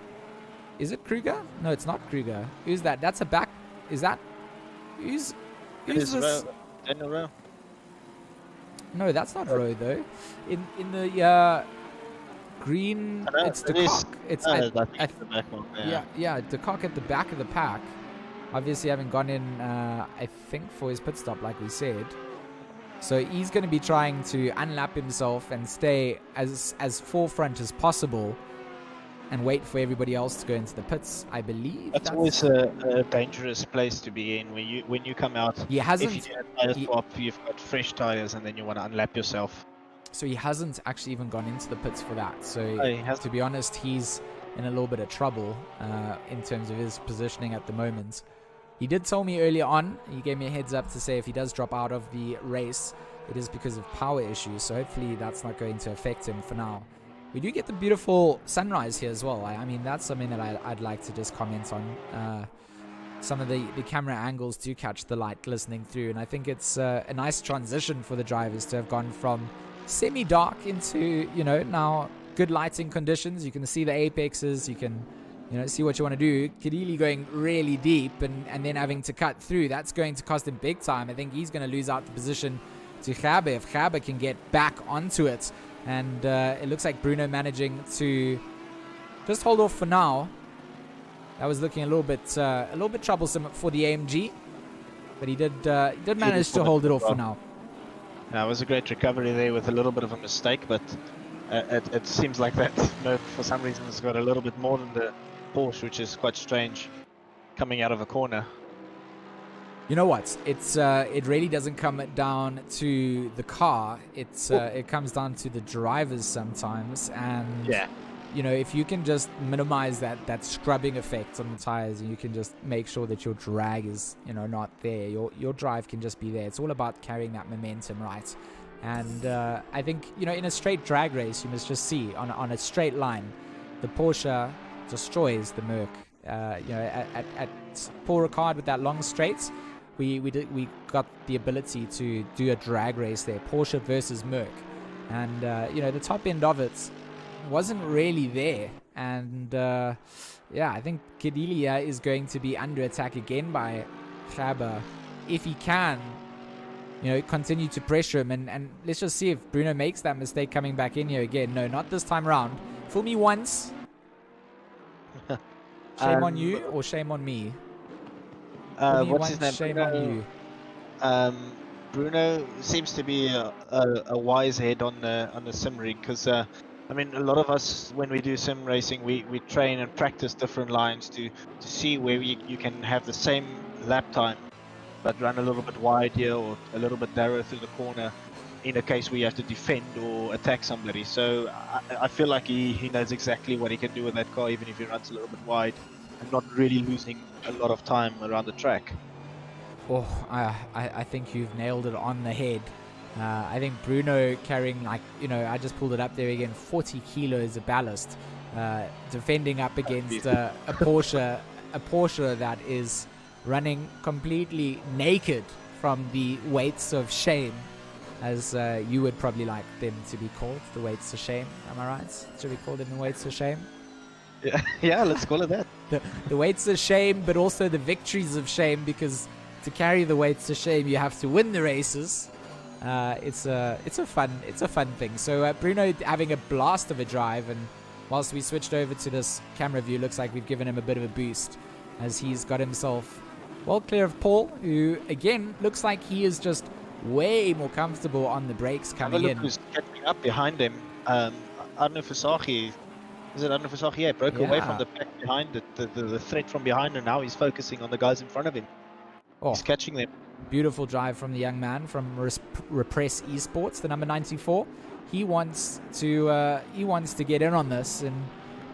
Is it Kruger? No, it's not Kruger. Who's that? That's a back. Is that? Who's this? Daniel Rowe. No, that's not Rowe though. In the green, it's the cock. It's the back one. Yeah, the cock at the back of the pack. Obviously, having gone in, I think, for his pit stop, like we said. So he's going to be trying to unlap himself and stay as forefront as possible, and wait for everybody else to go into the pits. I believe that's always a dangerous place to be in when you come out. He hasn't. If you do a tire swap, you've got fresh tires, and then you want to unlap yourself. So he hasn't actually even gone into the pits for that. So to be honest, he's in a little bit of trouble in terms of his positioning at the moment. He did tell me earlier on, he gave me a heads up to say if he does drop out of the race, it is because of power issues. So hopefully that's not going to affect him for now. We do get the beautiful sunrise here as well. I mean, that's something that I'd like to just comment on. Some of the camera angles do catch the light glistening through, and I think it's a nice transition for the drivers to have gone from semi-dark into, now good lighting conditions. You can see the apexes, you can see what you want to do. Kadili going really deep and then having to cut through. That's going to cost him big time. I think he's going to lose out the position to Gabe if Gabe can get back onto it. And it looks like Bruno managing to just hold off for now. That was looking a little bit troublesome for the AMG, but he did manage to hold it off for now. Yeah, it was a great recovery there with a little bit of a mistake, but It seems like that Merc for some reason has got a little bit more than the Porsche, which is quite strange coming out of a corner. You know what? It really doesn't come down to the car. It comes down to the drivers sometimes, and Yeah. you know, if you can just minimize that scrubbing effect on the tires, and you can just make sure that your drag is, you know, not there, your drive can just be there. It's all about carrying that momentum, right? And I think, you know, in a straight drag race, you must just see on a straight line, the Porsche destroys the Merc. You know, at Paul Ricard with that long straight, we got the ability to do a drag race there, Porsche versus Merc, and you know, the top end of it wasn't really there, and yeah, I think Kedilia is going to be under attack again by Gerber if he can, you know, continue to pressure him, and let's just see if Bruno makes that mistake coming back in here again. No, not this time around. Fool me once, shame on you, or shame on me. Fool me What's once, his name? shame Bruno, on you. Bruno seems to be a wise head on the sim rig, because I mean, a lot of us, when we do sim racing, we train and practice different lines to see where you can have the same lap time, but run a little bit wide here or a little bit narrow through the corner in a case where you have to defend or attack somebody. So I feel like he knows exactly what he can do with that car, even if he runs a little bit wide and not really losing a lot of time around the track. Oh, I think you've nailed it on the head. I think Bruno carrying, like, you know, I just pulled it up there again, 40 kilos of ballast, defending up against a Porsche that is running completely naked from the weights of shame, as you would probably like them to be called, the weights of shame. Am I right? Should we call them the weights of shame? Yeah, let's call it that. The weights of shame, but also the victories of shame, because to carry the weights of shame, you have to win the races. It's a fun thing. So Bruno having a blast of a drive, and whilst we switched over to this camera view, looks like we've given him a bit of a boost, as he's got himself well clear of Paul, who again looks like he is just way more comfortable on the brakes coming in. Who's catching up behind him? Arno Versaghi. Is it Arno Versaghi? Yeah, broke away from the pack behind it, the threat from behind, and now he's focusing on the guys in front of him. He's catching them. Beautiful drive from the young man from Repress Esports, the number 94. He wants to get in on this, and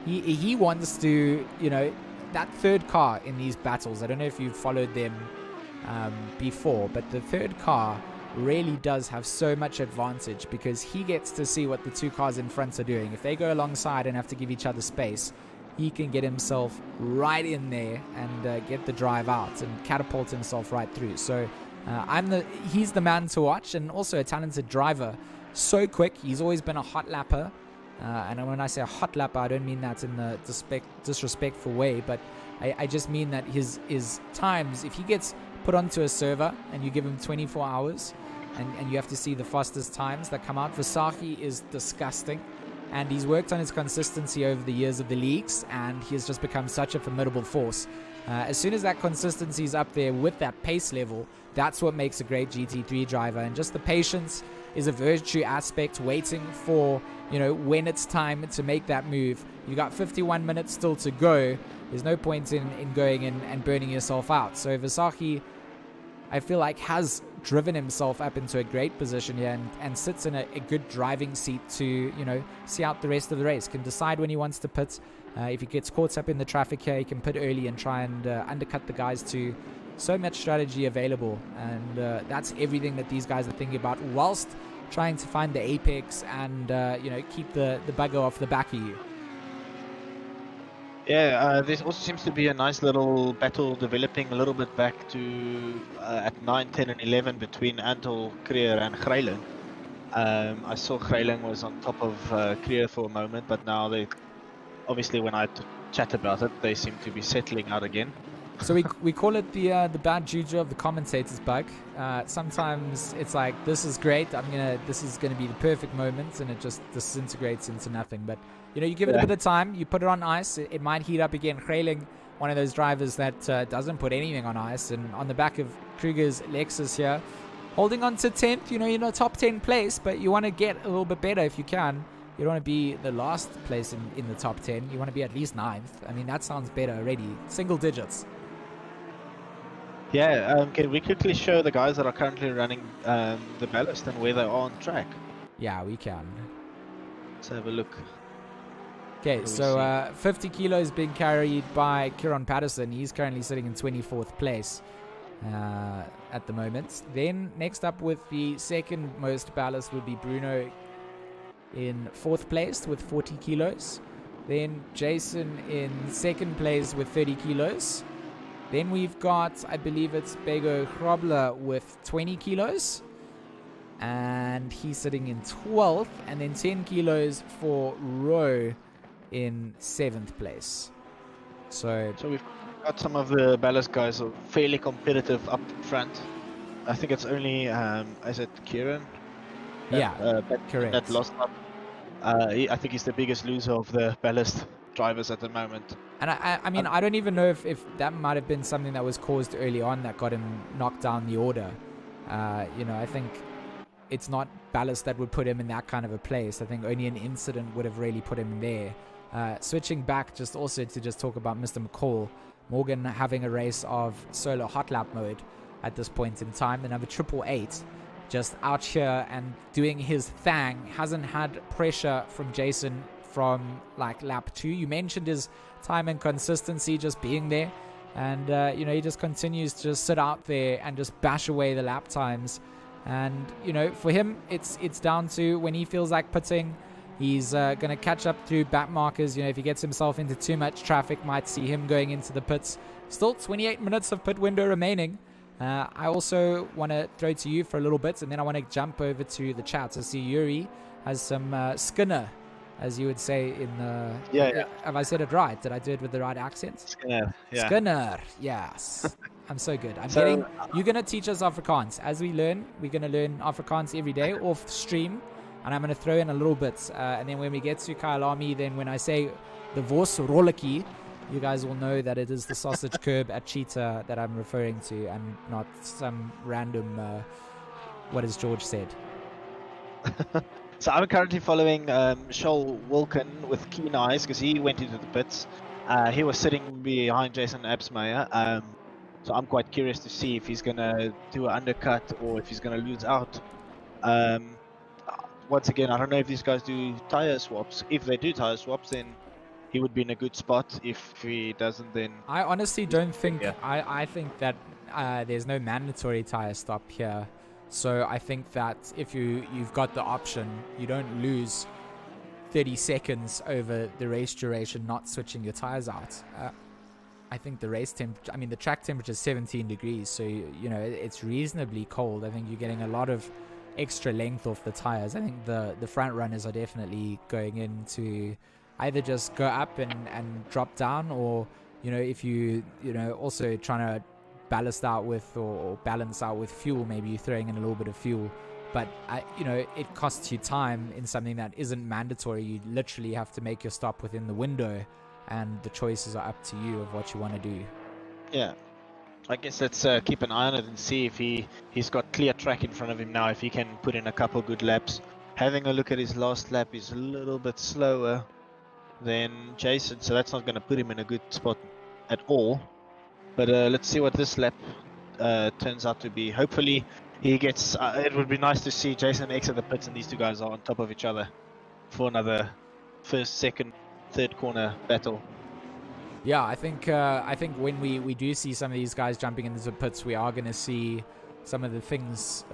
he wants to, you know, that third car in these battles. I don't know if you've followed them before, but the third car really does have so much advantage, because he gets to see what the two cars in front are doing. If they go alongside and have to give each other space, he can get himself right in there and get the drive out and catapult himself right through. So he's the man to watch, and also a talented driver. So quick. He's always been a hot lapper. And when I say a hot lapper, I don't mean that in the disrespectful way, but I just mean that his times, if he gets put onto a server and you give him 24 hours and you have to see the fastest times that come out, Versaghi is disgusting. And he's worked on his consistency over the years of the leagues, and he has just become such a formidable force. As soon as that consistency is up there with that pace level, that's what makes a great GT3 driver. And just the patience is a virtue aspect, waiting for, you know, when it's time to make that move. You got 51 minutes still to go. There's no point in going in and burning yourself out. So Versaghi, I feel like, has driven himself up into a great position here, and sits in a good driving seat to, you know, see out the rest of the race. Can decide when he wants to pit. If he gets caught up in the traffic here, he can pit early and try and undercut the guys too. So much strategy available, and that's everything that these guys are thinking about, whilst trying to find the apex and you know, keep the bugger off the back of you. Yeah, there also seems to be a nice little battle developing a little bit back to at 9, 10 and 11 between Antel, Creer and Greiling. I saw Greiling was on top of Creer for a moment, but now they, obviously when I chat about it, they seem to be settling out again. So we call it the bad juju of the commentators bug. Sometimes it's like, this is great, this is gonna be the perfect moment, and it just disintegrates into nothing. But you know, you give it a bit of time, you put it on ice, it might heat up again. Greiling, one of those drivers that doesn't put anything on ice, and on the back of Kruger's Lexus here, holding on to 10th. You know, top 10 place, but you want to get a little bit better if you can. You don't want to be the last place in the top 10. You want to be at least 9th. I mean, that sounds better already. Single digits. Yeah, can we quickly show the guys that are currently running the ballast and where they are on track? Yeah, we can. Let's have a look. Okay, so 50 kilos being carried by Kieran Patterson. He's currently sitting in 24th place at the moment. Then next up with the second most ballast would be Bruno in 4th place with 40 kilos. Then Jason in 2nd place with 30 kilos. Then we've got, I believe it's Bego Hrobler with 20 kilos. And he's sitting in 12th. And then 10 kilos for Roe in 7th place. So we've got some of the ballast guys are fairly competitive up front. I think it's only, is it Kieran? Correct. That lost up. I think he's the biggest loser of the ballast drivers at the moment. And I mean, I don't even know if that might have been something that was caused early on that got him knocked down the order. I think it's not ballast that would put him in that kind of a place. I think only an incident would have really put him there. Switching back just also to just talk about Mr. McCall, Morgan having a race of solo hot lap mode at this point in time. The number 888 just out here and doing his thing. Hasn't had pressure from Jason from like lap 2. You mentioned his time and consistency just being there. And, he just continues to just sit out there and just bash away the lap times. And, for him, it's down to when he feels like pitting, he's going to catch up through back markers. If he gets himself into too much traffic, might see him going into the pits. Still 28 minutes of pit window remaining. I also want to throw to you for a little bit, and then I want to jump over to the chat. I see Yuri has some Skinner, as you would say in the... Yeah. Have I said it right? Did I do it with the right accent? Skinner, yeah. Skinner, yes. I'm so good. You're going to teach us Afrikaans. As we learn, we're going to learn Afrikaans every day off stream, and I'm going to throw in a little bit. And then when we get to Kailami, then when I say the Vos Roliki, you guys will know that it is the sausage curb at Cheetah that I'm referring to, and not some random, what has George said? So I'm currently following Shoal Wilkin with keen eyes because he went into the pits. He was sitting behind Jason Absmeyer. So I'm quite curious to see if he's going to do an undercut or if he's going to lose out. Once again, I don't know if these guys do tire swaps. If they do tire swaps, then he would be in a good spot. If he doesn't, then... I honestly don't think... Yeah. I think that there's no mandatory tire stop here. So I think that if you've got the option, you don't lose 30 seconds over the race duration not switching your tires out. I think the the track temperature is 17 degrees, so it's reasonably cold. I think you're getting a lot of extra length off the tires. I think the front runners are definitely going in to either just go up and drop down, or if you also trying to ballast out with or balance out with fuel, maybe you're throwing in a little bit of fuel. But it costs you time in something that isn't mandatory. You literally have to make your stop within the window, and the choices are up to you of what you want to do. Yeah, I guess let's keep an eye on it and see if he's got clear track in front of him now, if he can put in a couple good laps. Having a look at his last lap, is a little bit slower than Jason, so that's not going to put him in a good spot at all. But let's see what this lap turns out to be. Hopefully he gets... it would be nice to see Jason exit the pits and these two guys are on top of each other for another first, second, third corner battle. Yeah, I think when we do see some of these guys jumping into the pits, we are going to see some of the things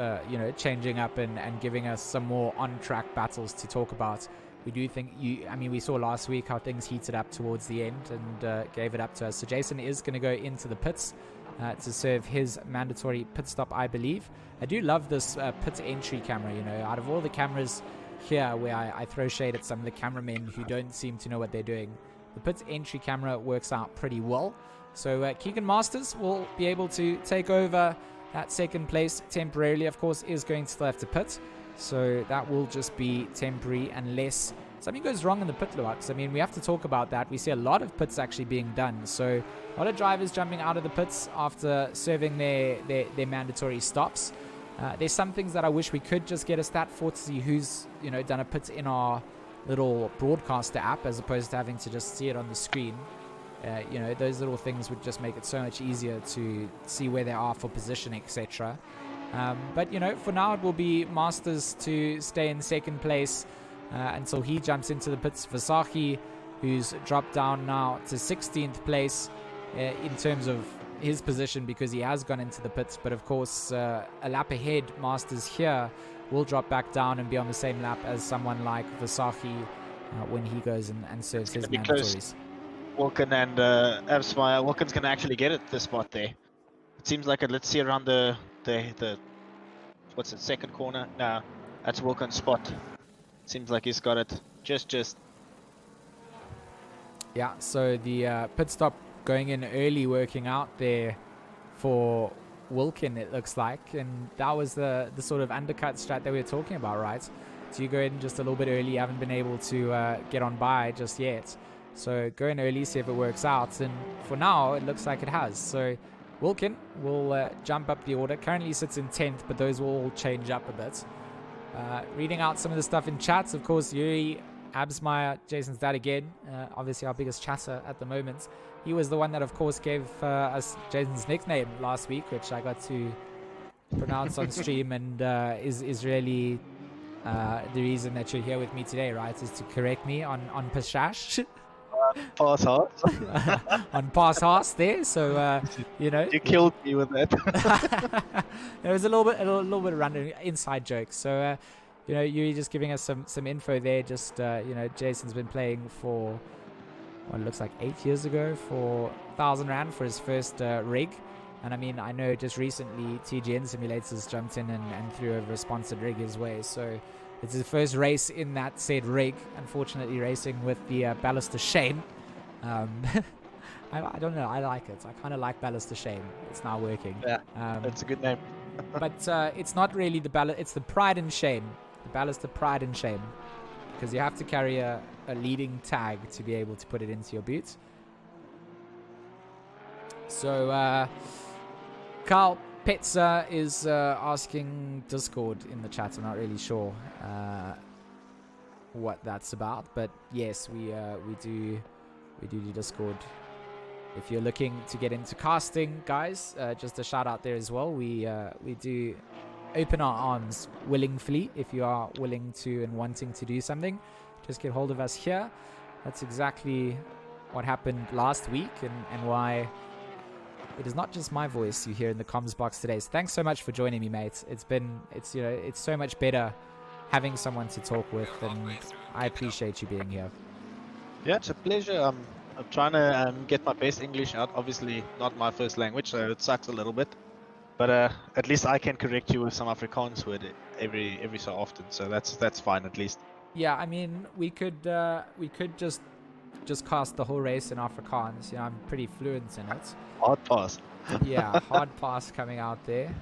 changing up and giving us some more on-track battles to talk about. We do think we saw last week how things heated up towards the end and gave it up to us. So Jason is going to go into the pits to serve his mandatory pit stop, I believe. I do love this pit entry camera. Out of all the cameras here where I throw shade at some of the cameramen who don't seem to know what they're doing, the pit entry camera works out pretty well. So Keegan Masters will be able to take over that second place temporarily. Of course, is going to still have to pit. So that will just be temporary unless something goes wrong in the pit lots. We have to talk about that. We see a lot of pits actually being done. So a lot of drivers jumping out of the pits after serving their mandatory stops. There's some things that I wish we could just get a stat for to see who's done a pit in our little broadcaster app as opposed to having to just see it on the screen. You know, those little things would just make it so much easier to see where they are for position, etc. But, you know, for now it will be Masters to stay in second place until he jumps into the pits. Versace, who's dropped down now to 16th place in terms of his position because he has gone into the pits. But, of course, a lap ahead, Masters here will drop back down and be on the same lap as someone like Versace when he goes and serves his mandatories. Wilken and Absmire. Wilken's going to actually get it this spot there. It seems like it. Let's see around the what's it, second corner? No, that's Wilken's spot. Seems like he's got it. Just. Yeah, so the pit stop going in early, working out there for Wilken, it looks like. And that was the sort of undercut strat that we were talking about, right? So you go in just a little bit early. You haven't been able to get on by just yet. So go in early, see if it works out. And for now, it looks like it has. So Wilken will jump up the order. Currently sits in 10th, but those will all change up a bit. Reading out some of the stuff in chats, of course, Yuri, Absmeyer, Jason's dad again, obviously our biggest chatter at the moment. He was the one that, of course, gave us Jason's nickname last week, which I got to pronounce on stream, and is really the reason that you're here with me today, right? Is to correct me on Pashash. Pass horse. On pass horse there, so you know, you killed me with that. There was a little bit of random inside jokes. So you know, you're just giving us some info there. Just you know, Jason's been playing for what looks like 8 years ago for 1,000 Rand for his first rig. And I mean, I know just recently TGN Simulators jumped in and threw over a sponsored rig his way. So it's his first race in that said rig. Unfortunately, racing with the Ballast of Shame. I don't know. I like it. I kind of like Ballast of Shame. It's now working. Yeah, that's a good name. But it's not really the ballast. It's the Pride and Shame. The Ballast of Pride and Shame. Because you have to carry a leading tag to be able to put it into your boot. So Carl Petzer is asking Discord in the chat. I'm not really sure what that's about, but yes, we do Discord. If you're looking to get into casting, guys, just a shout out there as well. We do open our arms willingly if you are willing to and wanting to do something. Just get hold of us here. That's exactly what happened last week and why it is not just my voice you hear in the comms box today. So thanks so much for joining me, mate. It's so much better having someone to talk with, and I appreciate you being here. Yeah, it's a pleasure. I'm trying to get my best English out. Obviously, not my first language, so it sucks a little bit. But at least I can correct you with some Afrikaans word every so often. So that's fine at least. Yeah, I mean, we could just cast the whole race in Afrikaans. You know, I'm pretty fluent in it. Hard pass. Yeah, hard pass coming out there.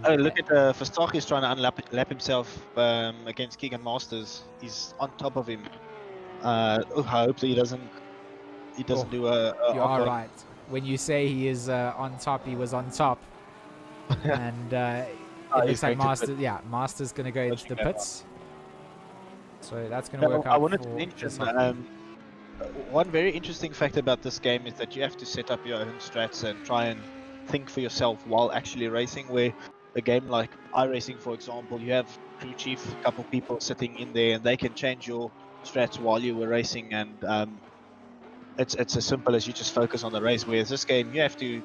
Oh, look at Verstappen is trying to lap himself against Keegan Masters. He's on top of him. I hope that he doesn't do a you are right. When you say he is on top, he was on top. And it looks like Master's going to go into the pits. So that's going to work out. I wanted to mention one very interesting fact about this game is that you have to set up your own strats and try and think for yourself while actually racing. Where a game like iRacing, for example, you have crew chief, a couple people sitting in there, and they can change your strats while you were racing, and it's as simple as you just focus on the race. Whereas this game, you have to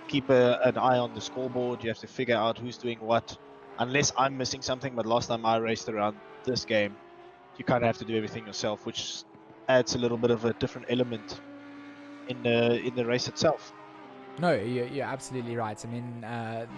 keep an eye on the scoreboard. You have to figure out who's doing what. Unless I'm missing something, but last time I raced around this game, you kind of have to do everything yourself, which adds a little bit of a different element in the race itself. No, you're absolutely right. I mean,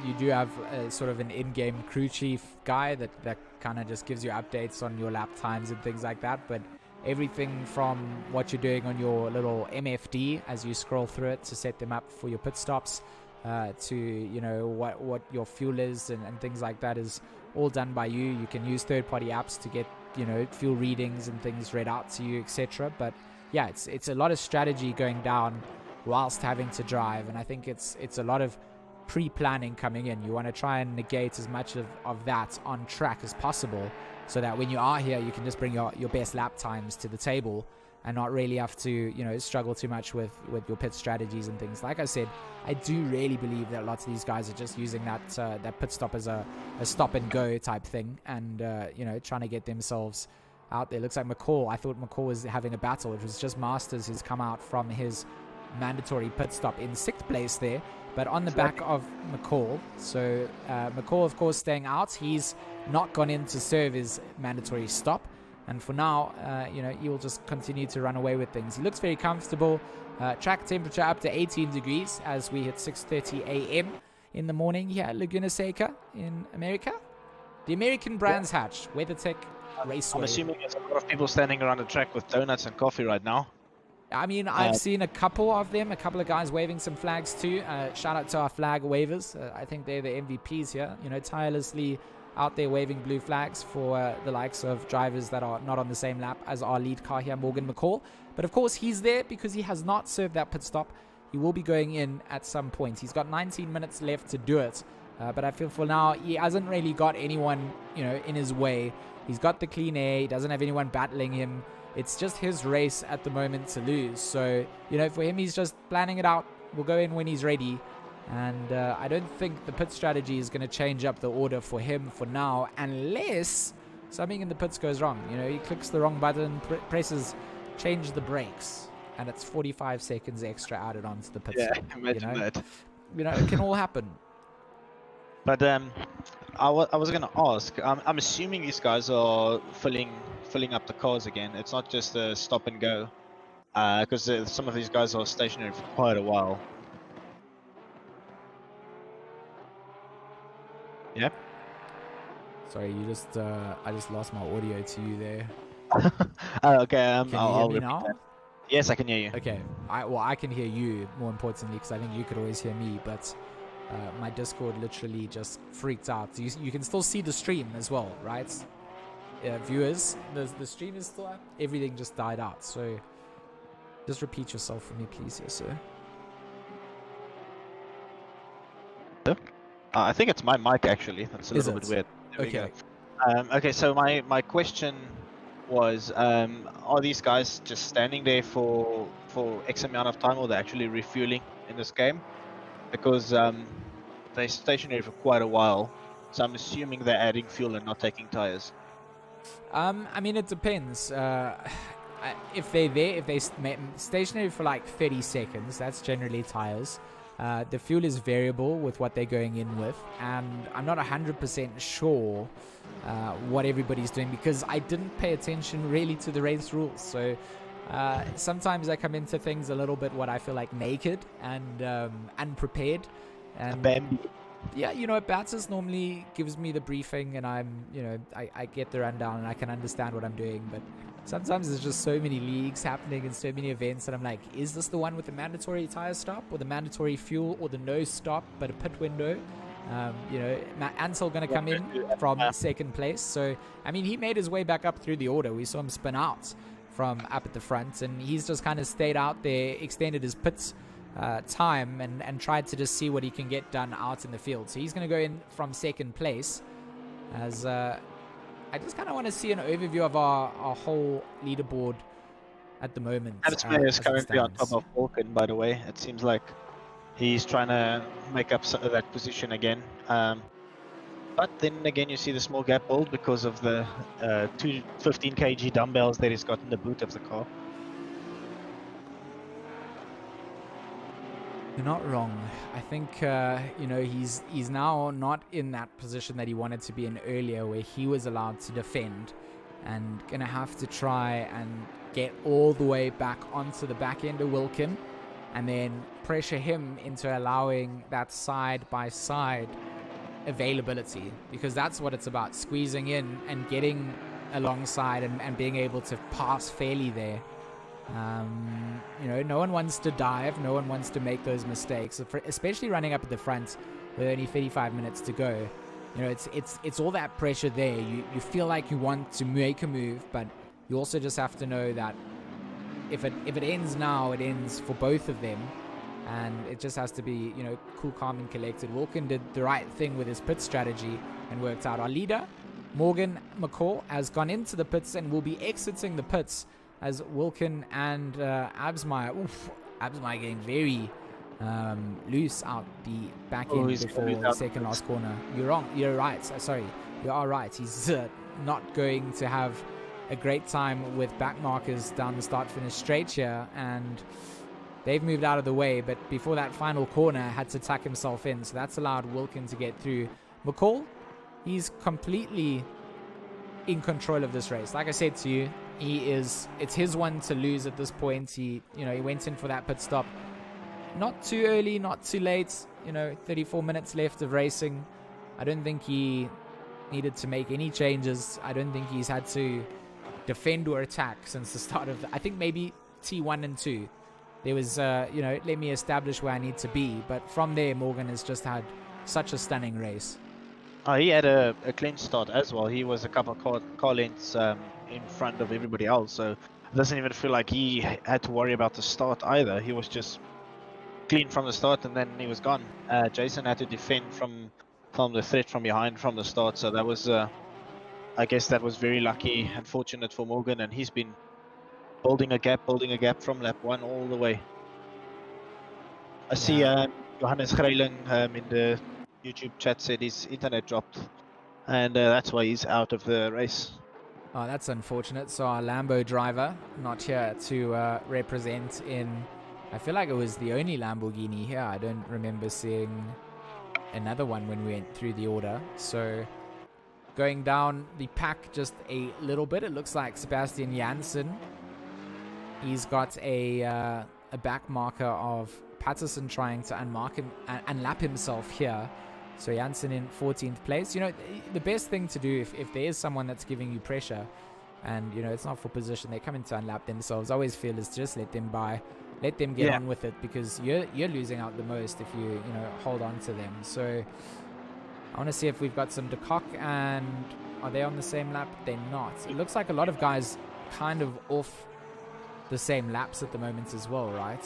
you do have sort of an in-game crew chief guy that kind of just gives you updates on your lap times and things like that. But everything from what you're doing on your little MFD as you scroll through it to set them up for your pit stops, to you know what your fuel is and things like that is all done by you. You can use third-party apps to get fuel readings and things read out to you, etc. But yeah, it's a lot of strategy going down whilst having to drive, and I think it's a lot of pre-planning coming in. You want to try and negate as much of that on track as possible, so that when you are here, you can just bring your best lap times to the table and not really have to, you know, struggle too much with your pit strategies and things. Like I said, I do really believe that lots of these guys are just using that pit stop as a stop and go type thing, and you know, trying to get themselves out there. Looks like Mccall. I thought Mccall was having a battle. It was just Masters who's come out from his mandatory pit stop in 6th place there, but on the back of Mccall. So Mccall, of course, staying out. He's not gone in to serve his mandatory stop, and for now, you know, he will just continue to run away with things. He looks very comfortable. Track temperature up to 18 degrees as we hit 6:30 a.m. in the morning here at Laguna Seca in America. The American Brands Hatch, WeatherTech Raceway. I'm assuming there's a lot of people standing around the track with donuts and coffee right now. I mean, I've seen a couple of them, a couple of guys waving some flags too. Shout out to our flag wavers. I think they're the MVPs here, you know, tirelessly out there waving blue flags for the likes of drivers that are not on the same lap as our lead car here, Morgan Mccall. But of course, he's there because he has not served that pit stop. He will be going in at some point. He's got 19 minutes left to do it. But I feel for now, he hasn't really got anyone, you know, in his way. He's got the clean air. He doesn't have anyone battling him. It's just his race at the moment to lose. So, you know, for him, he's just planning it out. We'll go in when he's ready. And I don't think the pit strategy is going to change up the order for him for now, unless something in the pits goes wrong. You know, he clicks the wrong button, presses change the brakes, and it's 45 seconds extra added onto the pit stop. Imagine that. You know, it can all happen. But I was going to ask, I'm assuming these guys are filling up the cars again. It's not just a stop and go, because some of these guys are stationary for quite a while. Yeah. Sorry, you just I just lost my audio to you there. Okay. Can you hear me now? That. Yes, I can hear you. Okay. I can hear you more importantly, because I think you could always hear me, but my Discord literally just freaked out. You can still see the stream as well, right? Viewers, the stream is still up. Everything just died out. So just repeat yourself for me, please, yes, sir. I think it's my mic actually. That's a little bit weird. Okay. Okay, so my question was, are these guys just standing there for X amount of time, or they're actually refueling in this game? Because they're stationary for quite a while, so I'm assuming they're adding fuel and not taking tires. I mean, it depends. If they're there, if they're stationary for like 30 seconds, that's generally tires. The fuel is variable with what they're going in with, and I'm not 100% sure what everybody's doing, because I didn't pay attention really to the race rules. So sometimes I come into things a little bit what I feel like naked and unprepared. And yeah, you know, Batters normally gives me the briefing, and I'm, you know, I get the rundown and I can understand what I'm doing. But sometimes there's just so many leagues happening and so many events that I'm like, is this the one with the mandatory tire stop, or the mandatory fuel, or the no stop but a pit window? You know, Ansel going to come in from 2nd place. So, I mean, he made his way back up through the order. We saw him spin out from up at the front, and he's just kind of stayed out there, extended his pits time, and tried to just see what he can get done out in the field. So he's going to go in from 2nd place. As I just kind of want to see an overview of our whole leaderboard at the moment. Adesmay is currently on top of Falcon, by the way. It seems like he's trying to make up that position again. But then again, you see the small gap build because of the 15 kg dumbbells that he's got in the boot of the car. You're not wrong. I think, you know, he's now not in that position that he wanted to be in earlier, where he was allowed to defend, and going to have to try and get all the way back onto the back end of Wilkin, and then pressure him into allowing that side-by-side availability, because that's what it's about, squeezing in and getting alongside and being able to pass fairly there. You know, no one wants to dive, no one wants to make those mistakes, especially running up at the front with only 35 minutes to go. You know, it's all that pressure there. You feel like you want to make a move, but you also just have to know that if it ends now, it ends for both of them. and it just has to be, you know, cool, calm, and collected. Wilkin did the right thing with his pit strategy and worked out. Our leader, Morgan Mccall, has gone into the pits and will be exiting the pits as Wilkin and Absmeyer. Absmeyer getting very loose out the back end before the second last corner. You're wrong. You're right. Sorry, you are right. He's not going to have a great time with back markers down the start-finish straight here, and they've moved out of the way, but before that final corner had to tuck himself in, so that's allowed Wilkin to get through. Mccall, he's completely in control of this race. Like I said to you, it's his one to lose at this point. He went in for that pit stop. Not too early, not too late. 34 minutes left of racing. I don't think he needed to make any changes. I don't think he's had to defend or attack since the start of I think maybe T1 and 2. There was, let me establish where I need to be. But from there, Morgan has just had such a stunning race. He had a clean start as well. He was a couple of car lengths in front of everybody else. So it doesn't even feel like he had to worry about the start either. He was just clean from the start and then he was gone. Jason had to defend from the threat from behind from the start. So that was, I guess that was very lucky and fortunate for Morgan. And he's been building a gap from lap 1 all the way. I see Johannes Greiling in the YouTube chat said his internet dropped, and that's why he's out of the race. Oh, that's unfortunate. So our Lambo driver not here to represent in, I feel like it was the only Lamborghini here. I don't remember seeing another one when we went through the order. So going down the pack just a little bit, it looks like Sebastian Janssen, he's got a back marker of Patterson trying to unlap himself here. So Janssen in 14th place. The best thing to do if there is someone that's giving you pressure and, it's not for position, they come in to unlap themselves, I always feel is just let them get on with it, because you're losing out the most if you hold on to them. So I want to see if we've got some De Kock, and are they on the same lap? They're not. It looks like a lot of guys kind of off the same laps at the moment as well, right?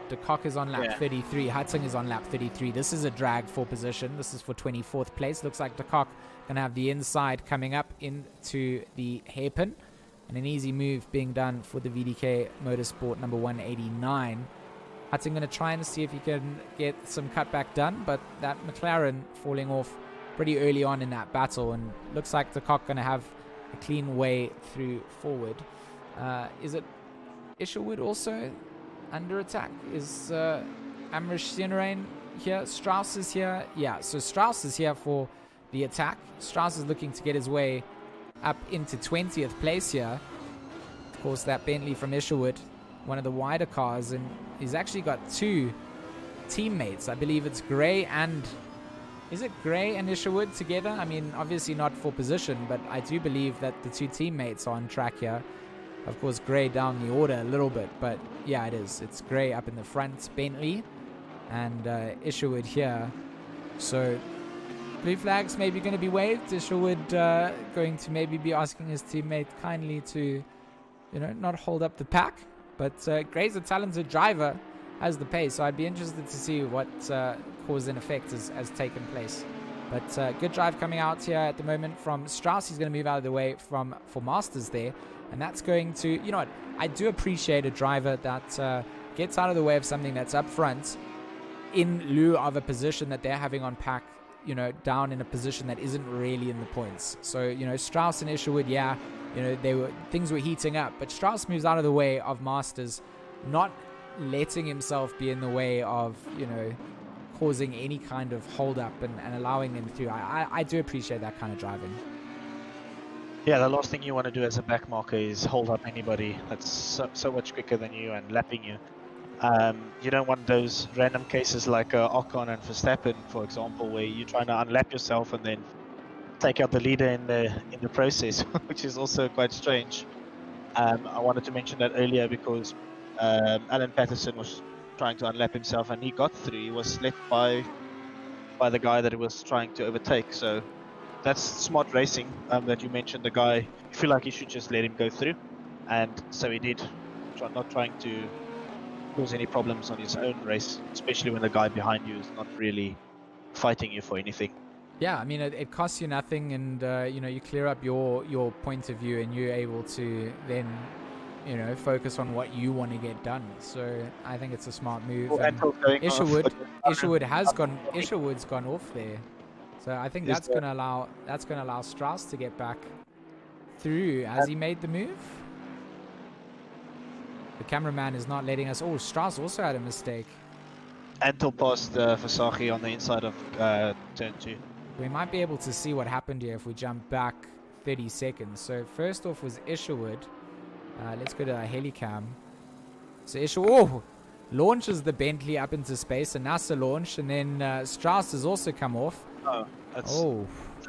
De Kock is on lap 33. Hudson is on lap 33. This is a drag for position. This is for 24th place. Looks like De Kock going to have the inside coming up into the hairpin. And an easy move being done for the VDK Motorsport number 189. Hudson going to try and see if he can get some cutback done, but that McLaren falling off pretty early on in that battle, and looks like De Kock going to have a clean way through forward. Is it Isherwood also under attack? Is Amrish Sienerain here? Strauss is here. Yeah, so Strauss is here for the attack. Strauss is looking to get his way up into 20th place here. Of course, that Bentley from Isherwood, one of the wider cars, and he's actually got two teammates. I believe it's Gray and... Is it Gray and Isherwood together? I mean, obviously not for position, but I do believe that the two teammates are on track here. Of course, Gray down the order a little bit, but yeah, it is. It's Gray up in the front, Bentley, and Isherwood here. So blue flags maybe going to be waved. Isherwood going to maybe be asking his teammate kindly to, not hold up the pack. But Gray's a talented driver, has the pace, so I'd be interested to see what cause and effect has taken place. But good drive coming out here at the moment from Strauss. He's going to move out of the way for Masters there. And that's going to, I do appreciate a driver that gets out of the way of something that's up front in lieu of a position that they're having on pack, down in a position that isn't really in the points. So, Strauss and Isherwood, things were heating up, but Strauss moves out of the way of Masters, not letting himself be in the way of, causing any kind of hold up and allowing them through. I do appreciate that kind of driving. Yeah, the last thing you want to do as a back marker is hold up anybody that's so much quicker than you and lapping you. You don't want those random cases like Ocon and Verstappen, for example, where you're trying to unlap yourself and then take out the leader in the process, which is also quite strange. I wanted to mention that earlier because Alan Patterson was trying to unlap himself and he got through. He was left by the guy that he was trying to overtake. So that's smart racing that you mentioned. The guy, you feel like you should just let him go through, and so he did. Not trying to cause any problems on his own race, especially when the guy behind you is not really fighting you for anything. Yeah, I mean, it costs you nothing, and you clear up your point of view, and you're able to then focus on what you want to get done. So I think it's a smart move. Well, And Isherwood's gone off there, so I think that's gonna allow Strauss to get back through as he made the move. The cameraman is not letting us. Oh, Strauss also had a mistake. Antel passed Versace on the inside of turn 2. We might be able to see what happened here if we jump back 30 seconds. So first off was Isherwood. Let's go to our helicam. So Isherwood launches the Bentley up into space, a NASA launch, and then Strauss has also come off. Oh, that's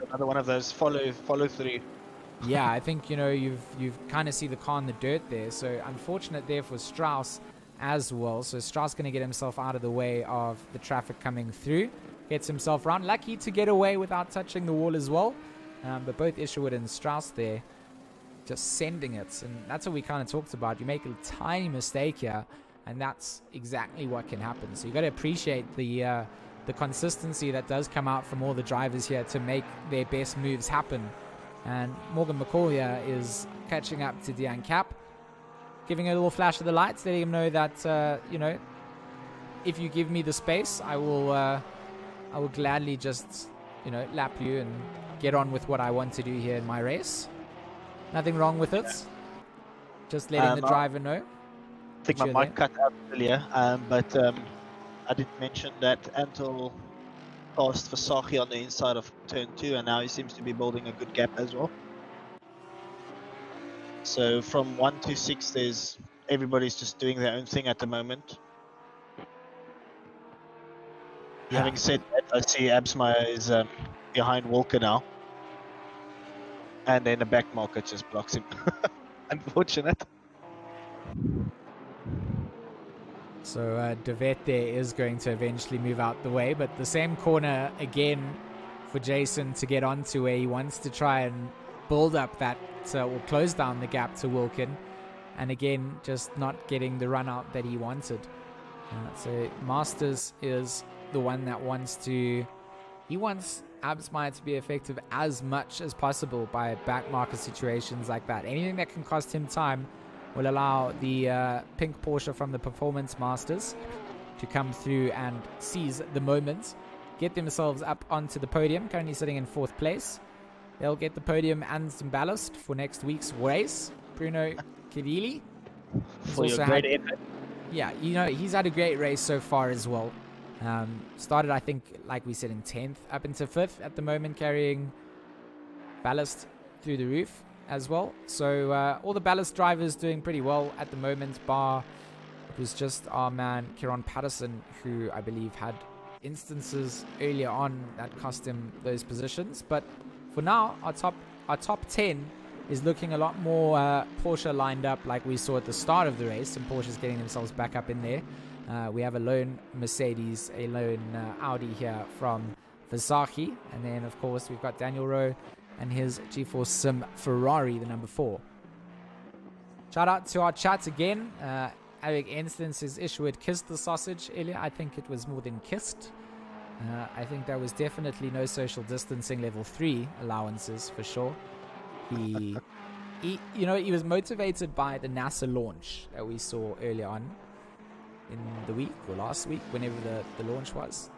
another one of those follow through. Yeah, I think you've kind of see the car in the dirt there. So unfortunate there for Strauss as well. So Strauss going to get himself out of the way of the traffic coming through. Gets himself around. Lucky to get away without touching the wall as well. But both Isherwood and Strauss there just sending it. And that's what we kind of talked about. You make a tiny mistake here, and that's exactly what can happen. So you got to appreciate the consistency that does come out from all the drivers here to make their best moves happen. And Morgan Mccall here is catching up to Dejan Cap, giving a little flash of the lights, letting him know that, if you give me the space, I will gladly just, lap you and get on with what I want to do here in my race. Nothing wrong with it. Just letting the driver know. I think my mic cut out earlier, but I did mention that Antel passed Versace on the inside of turn 2, and now he seems to be building a good gap as well. So from 1 to 6, everybody's just doing their own thing at the moment. Yeah. Having said that, I see Absmeyer is behind Walker now, and then the back market just blocks him. Unfortunate. So Devet there is going to eventually move out the way, but the same corner again for Jason to get onto, where he wants to try and build up that or close down the gap to Wilkin, and again just not getting the run out that he wanted. So Masters is the one that wants Absmeyer to be effective as much as possible by back marker situations like that. Anything that can cost him time will allow the pink Porsche from the Performance Masters to come through and seize the moment, get themselves up onto the podium, currently sitting in 4th place. They'll get the podium and some ballast for next week's race. Bruno Kirili. For your great effort. Yeah, he's had a great race so far as well. Started, I think, like we said, in 10th, up into 5th at the moment, carrying ballast through the roof as well. So all the ballast drivers doing pretty well at the moment, bar it was just our man Kieran Patterson, who I believe had instances earlier on that cost him those positions. But for now, our top 10 is looking a lot more Porsche lined up like we saw at the start of the race, and Porsche's getting themselves back up in there. We have a lone Mercedes, a lone Audi here from Versace, and then of course we've got Daniel Rowe and his G4 Sim Ferrari, the number 4. Shout out to our chat again. Eric Ensign says Isherwood kissed the sausage earlier. I think it was more than kissed. I think there was definitely no social distancing level 3 allowances for sure. He was motivated by the NASA launch that we saw earlier on in the week, or last week, whenever the launch was.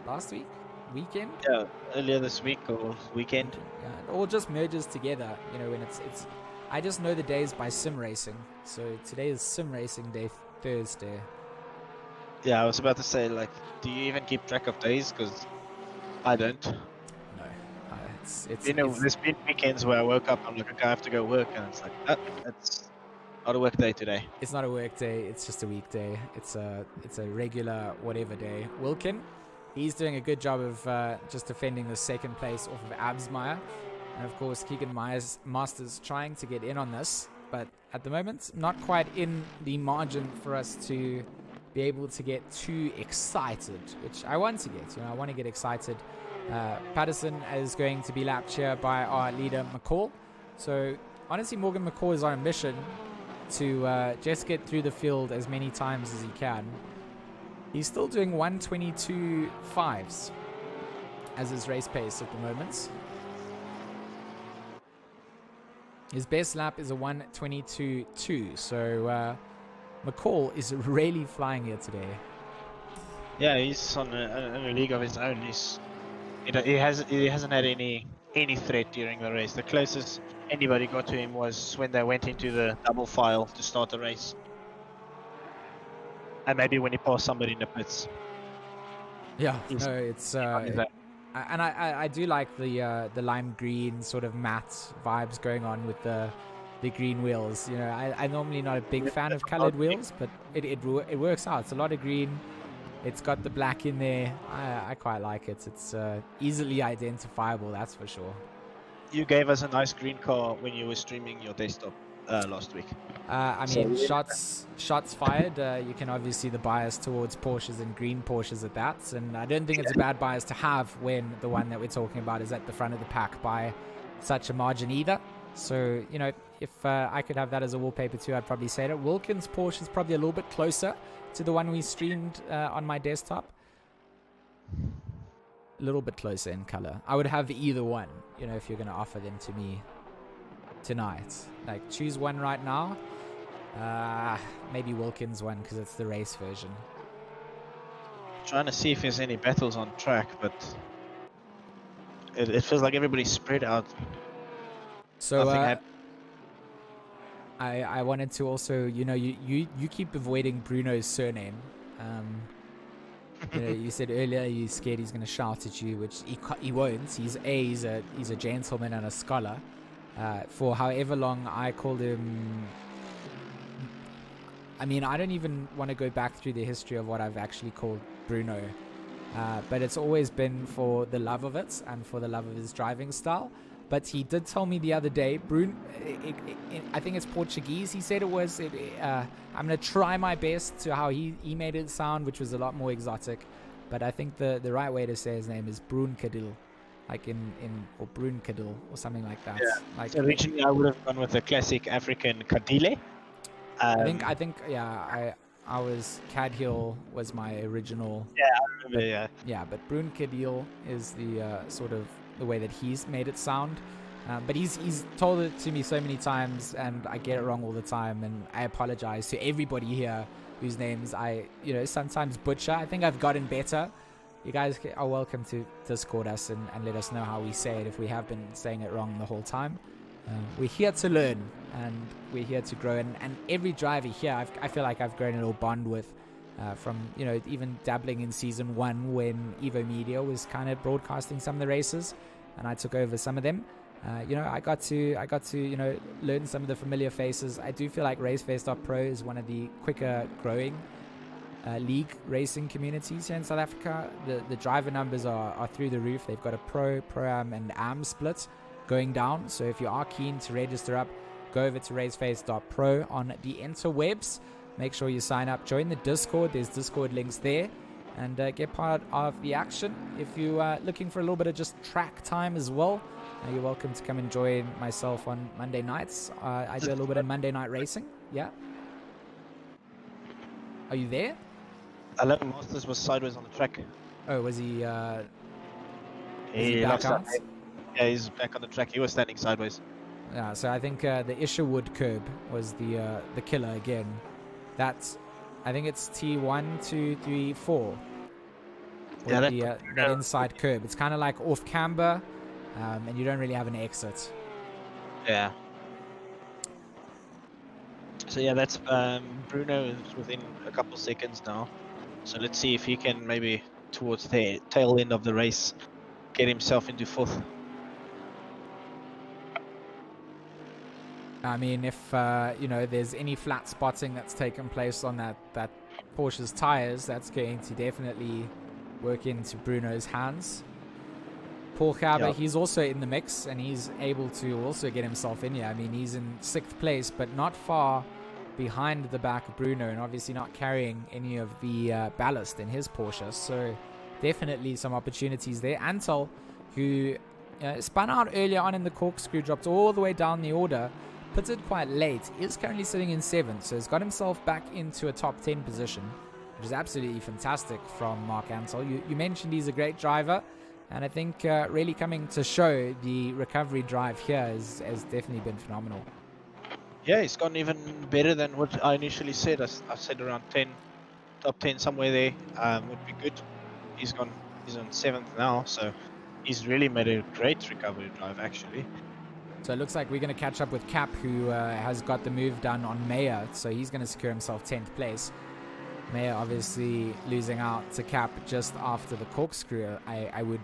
Last week? Weekend? Yeah, earlier this week or weekend. Yeah, it all just merges together, when it's I just know the days by sim racing. So today is sim racing day, Thursday. Yeah, I was about to say, do you even keep track of days? Because I don't. No. It's there's been weekends where I woke up, I'm like, okay, I have to go work, and it's like, it's not a work day today. It's not a work day, it's just a weekday. It's a regular whatever day. Wilkin, he's doing a good job of just defending the 2nd place off of Absmeyer. And of course, Keegan Masters trying to get in on this, but at the moment, not quite in the margin for us to be able to get too excited, which I want to get. I want to get excited. Patterson is going to be lapped here by our leader, Mccall. So honestly, Morgan Mccall is on a mission to just get through the field as many times as he can. He's still doing 1:22.5s as his race pace at the moment. His best lap is a 1:22.2, so Mccall is really flying here today. Yeah, he's on a league of his own. He hasn't had any threat during the race. The closest anybody got to him was when they went into the double file to start the race, and maybe when he passed somebody in the pits. Yeah, no, it's and I do like the lime green sort of matte vibes going on with the green wheels. You know, I'm normally not a big fan of colored wheels, but it works out. It's a lot of green. It's got the black in there. I quite like it. It's easily identifiable, that's for sure. You gave us a nice green car when you were streaming your desktop last week. I mean, shots fired. You can obviously see the bias towards Porsches and green Porsches at that, and I don't think it's a bad bias to have when the one that we're talking about is at the front of the pack by such a margin either. So, you know, if I could have that as a wallpaper too, I'd probably say that. Wilkins Porsche is probably a little bit closer to the one we streamed on my desktop. A little bit closer in color. I would have either one, you know, if you're going to offer them to me tonight. Like, choose one right now. Maybe Wilkins one because it's the race version. Trying to see if there's any battles on track, but it feels like everybody's spread out. So I wanted to also, you know, you keep avoiding Bruno's surname. You know, you said earlier you're scared he's going to shout at you, which he won't. He's a gentleman and a scholar. For however long I called him, I mean, I don't even want to go back through the history of what I've actually called Bruno, but it's always been for the love of it and for the love of his driving style. But he did tell me the other day, Bruno, I think it's Portuguese, he said it was, I'm going to try my best to how he made it sound, which was a lot more exotic. But I think the right way to say his name is Brunkadil, like or Brunkadil, or something like that. Yeah. Like, so originally I would have gone with the classic African Kadile. I think, yeah, I was, Cadhill was my original. Yeah, I remember, yeah. Yeah, but Brunkadil is the sort of the way that he's made it sound, but he's told it to me so many times and I get it wrong all the time, and I apologize to everybody here whose names I, you know, sometimes butcher. I think I've gotten better. You guys are welcome to Discord us and let us know how we say it if we have been saying it wrong the whole time. We're here to learn and we're here to grow, and every driver here I feel like I've grown a little bond with, from, you know, even dabbling in season 1 when Evo Media was kind of broadcasting some of the races and I took over some of them. You know, I got to you know, learn some of the familiar faces. I do feel like RaceFace.Pro is one of the quicker growing league racing communities here in South Africa. The driver numbers are through the roof. They've got a Pro-Am and Am split going down, so if you are keen to register up, go over to RaceFace.Pro on the interwebs. Make sure you sign up, join the Discord. There's Discord links there, and get part of the action. If you are looking for a little bit of just track time as well, you're welcome to come and join myself on Monday nights. I do a little bit of Monday night racing. Yeah. Are you there? 11 Masters was sideways on the track. Oh, was he? He back out? Yeah, he's back on the track. He was standing sideways. Yeah, so I think the Isherwood curb was the killer again. That's, I think it's T1, 2, 3, 4. Yeah, that inside curb. It's kind of like off camber, and you don't really have an exit. Yeah. So yeah, that's Bruno is within a couple seconds now. So let's see if he can maybe towards the tail end of the race get himself into 4th. I mean, if you know, there's any flat spotting that's taken place on that Porsche's tires, that's going to definitely work into Bruno's hands. Paul Gerber, he's also in the mix, and he's able to also get himself in here. I mean, he's in 6th place, but not far behind the back of Bruno, and obviously not carrying any of the ballast in his Porsche. So definitely some opportunities there. Antal, who spun out earlier on in the corkscrew, dropped all the way down the order, pitted quite late, is currently sitting in 7th, so he's got himself back into a top 10 position, which is absolutely fantastic from Mark Ansel. You mentioned he's a great driver, and I think really coming to show the recovery drive here has definitely been phenomenal. Yeah, he's gone even better than what I initially said. I said around 10, top 10 somewhere there would be good. He's on 7th now, so he's really made a great recovery drive actually. So it looks like we're going to catch up with Cap, who has got the move done on Mayer, so he's going to secure himself 10th place. Mayer obviously losing out to Cap just after the corkscrew, I would